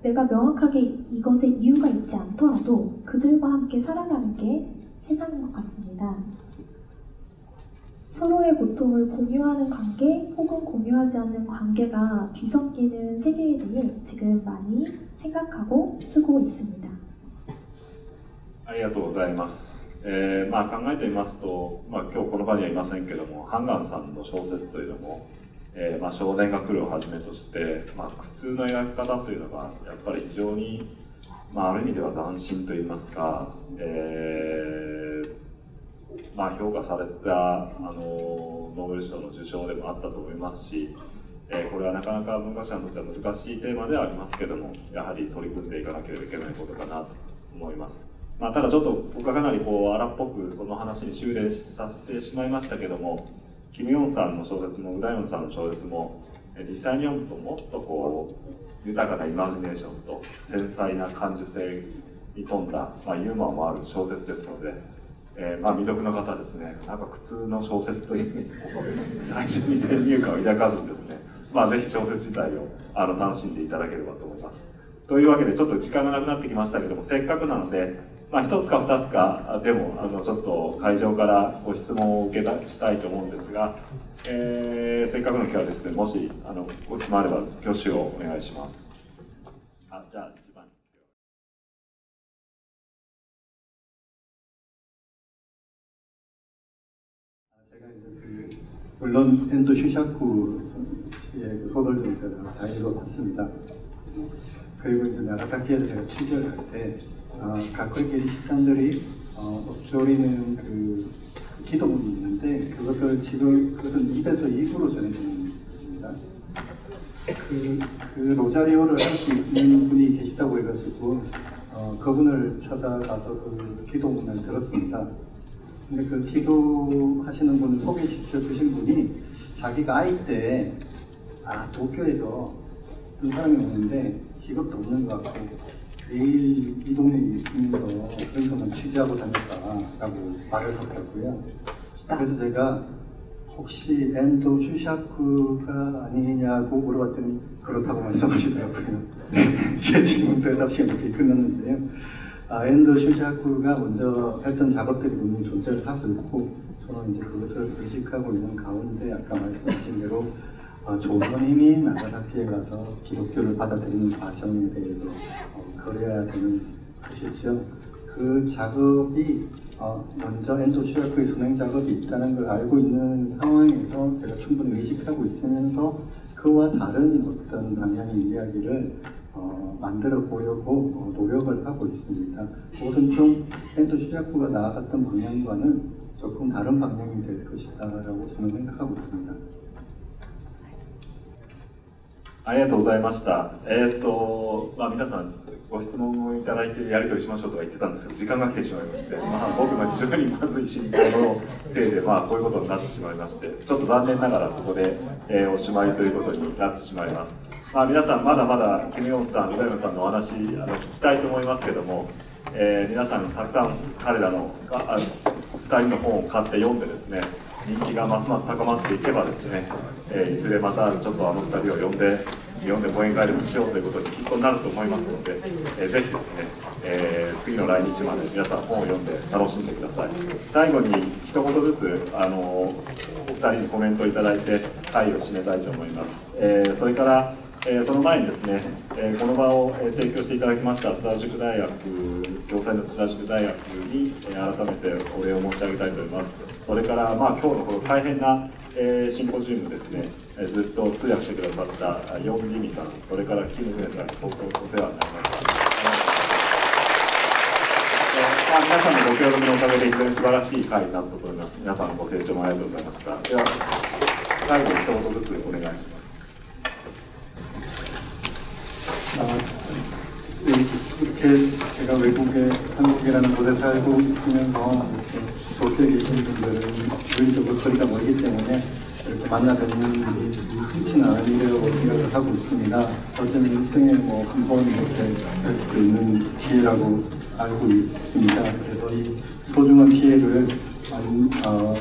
내가 명확하게 이것에 이유가 있지 않더라도 그들과 함께 살아가는 게 세상인 것 같습니다. 서로의 고통을 공유하는 관계 혹은 공유하지 않는 관계가 뒤섞이는 세계에 대해 지금 많이 생각하고 쓰고 있습니다. ありがとうございます。考えてみますと、今日この場にはいませんけども、ハンガンさんの小説というのも、少年が来るをはじめとして、苦痛の描き方というのがやっぱり非常に、ある意味では斬新といいますか、評価されたノーベル賞の受賞でもあったと思いますし、これはなかなか文学者にとっては難しいテーマではありますけども、やはり取り組んでいかなければいけないことかなと思います。ただちょっと僕はかなりこう荒っぽくその話に修練させてしまいましたけども、キム・ヨンさんの小説もウダヨンさんの小説も実際に読むともっとこう豊かなイマジネーションと繊細な感受性に富んだ、ユーモアもある小説ですので、未読の方ですね、なんか苦痛の小説というふうに最初に先入観を抱かずにですね、ぜひ小説自体を楽しんでいただければと思います。というわけでちょっと時間がなくなってきましたけども、せっかくなので、1つか2つかでもちょっと会場からご質問を受けしたいと思うんですが、せっかくの機会ですね、もしご質問あれば挙手をお願いします。じゃあ一番。물론 엔도 슈샤쿠 씨의 소설도 제가 다 읽어봤습니다. 그리고 이제 나가사키에서 제가 취재를 할 때 가톨릭 식당들이 엎조리는 그 기도문이 있는데 그것은 입에서 입으로 전해지는 겁니다. 그 로자리오를 할 수 있는 분이 계시다고 해가지고 그분을 찾아가서 그 기도문을 들었습니다. 근데 그 기도하시는 분을 소개시켜 주신 분이 자기가 아이 때 도쿄에서 어떤 사람이 오는데 직업도 없는 것 같고 매일 이 동네에 있으면서 그래서만 취재하고 다녔다라고 말을 하더라고요. 그래서 제가 혹시 엔도 슈샤쿠가 아니냐고 물어봤더니 그렇다고 말씀하시더라고요. 제 질문 대답 시간이 이렇게 끝났는데요. 엔도 슈샤쿠가 먼저 했던 작업들이 분명히 존재를 하고 있고 저는 이제 그것을 의식하고 있는 가운데 아까 말씀하신 대로 조선인이 나가사키에 가서 기독교를 받아들이는 과정에 대해서 그려야 되는 것이죠. 그 작업이 먼저 엔도 슈샤쿠의 선행 작업이 있다는 걸 알고 있는 상황에서 제가 충분히 의식하고 있으면서 그와 다른 어떤 방향의 이야기를 만들어 보려고 노력을 하고 있습니다. 그것은 좀 엔도 슈샤쿠가 나아갔던 방향과는 조금 다른 방향이 될 것이다라고 저는 생각하고 있습니다. ありがとうございました。皆さんご質問をいただいてやり取りしましょうとは言ってたんですけど、時間が来てしまいまして、僕の非常にまずい進行のせいで、こういうことになってしまいまして、ちょっと残念ながらここで、おしまいということになってしまいます。皆さんまだまだキム・ヨンさん、ウダヨンさんのお話聞きたいと思いますけども、皆さんたくさん彼らの2人の本を買って読んでですね、人気がますます高まっていけばですね、いずれまたちょっと2人を呼んで講演会でもしようということにきっとなると思いますので、ぜひですね、次の来日まで皆さん本を読んで楽しんでください。最後に一言ずつお二人にコメントをいただいて会を締めたいと思います。それからその前にですね、この場を提供していただきました津田塾大学、共済の津田塾大学に改めてお礼を申し上げたいと思います。それから今日のこの大変なシンポジウムですね、ずっと通訳してくださったヨン・リミさん、それからキム・フネさんに本当にお世話になりました。皆さんのご協力のおかげで非常に素晴らしい会になったと思います。皆さんのご清聴もありがとうございました。では最後に一言ずつお願いします。 이렇게 제가 외국에 한국이라는 곳에 살고 있으면서 도쿄에 계신 분들은 물리적으로 거리가 멀기 때문에 이렇게 만나 뵙는 일이 흔치는 않은 일이라고 생각을 하고 있습니다. 어쩌면 일생에 한 번 이렇게 할 수 있는 기회라고 알고 있습니다. 그래서 이 소중한 기회를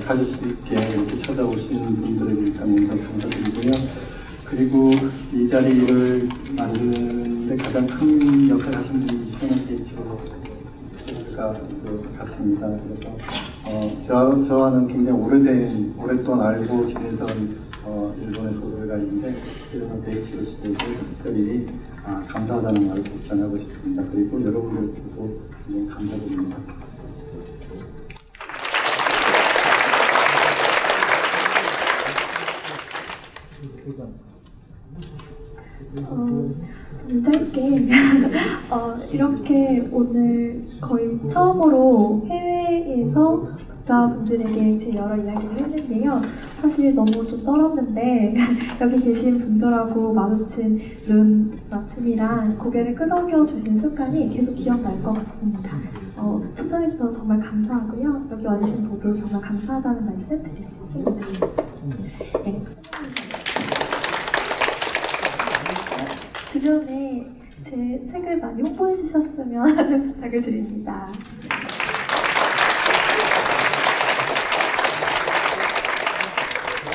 가질 수 있게 이렇게 찾아오신 분들에게 일단 먼저 감사드리고요. 그리고 이 자리를 만드는데 가장 큰 역할을 하신 분이 셔먼 같습니다. 그래서 저와는 굉장히 오랫동안 알고 지내던 일본의 소설가인데 이런 데이치로 씨에게 특별히 감사하다는 말을 전하고 싶습니다. 그리고 여러분들께도 굉장히 감사드립니다. 좀 짧게 이렇게 오늘 거의 처음으로 해외에서 독자분들에게 제 여러 이야기를 했는데요. 사실 너무 좀 떨었는데 여기 계신 분들하고 마주친 눈 맞춤이랑 고개를 끄덕여 주신 습관이 계속 기억날 것 같습니다. 초청해 주셔서 정말 감사하고요. 여기 와주신 모두 정말 감사하다는 말씀 드리고 싶습니다. 네. 주변에 제 책을 많이 홍보해 주셨으면 하는 부탁을 드립니다.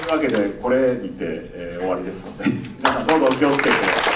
というわけでこれにて、終わりですので皆さんどうぞお気をつけて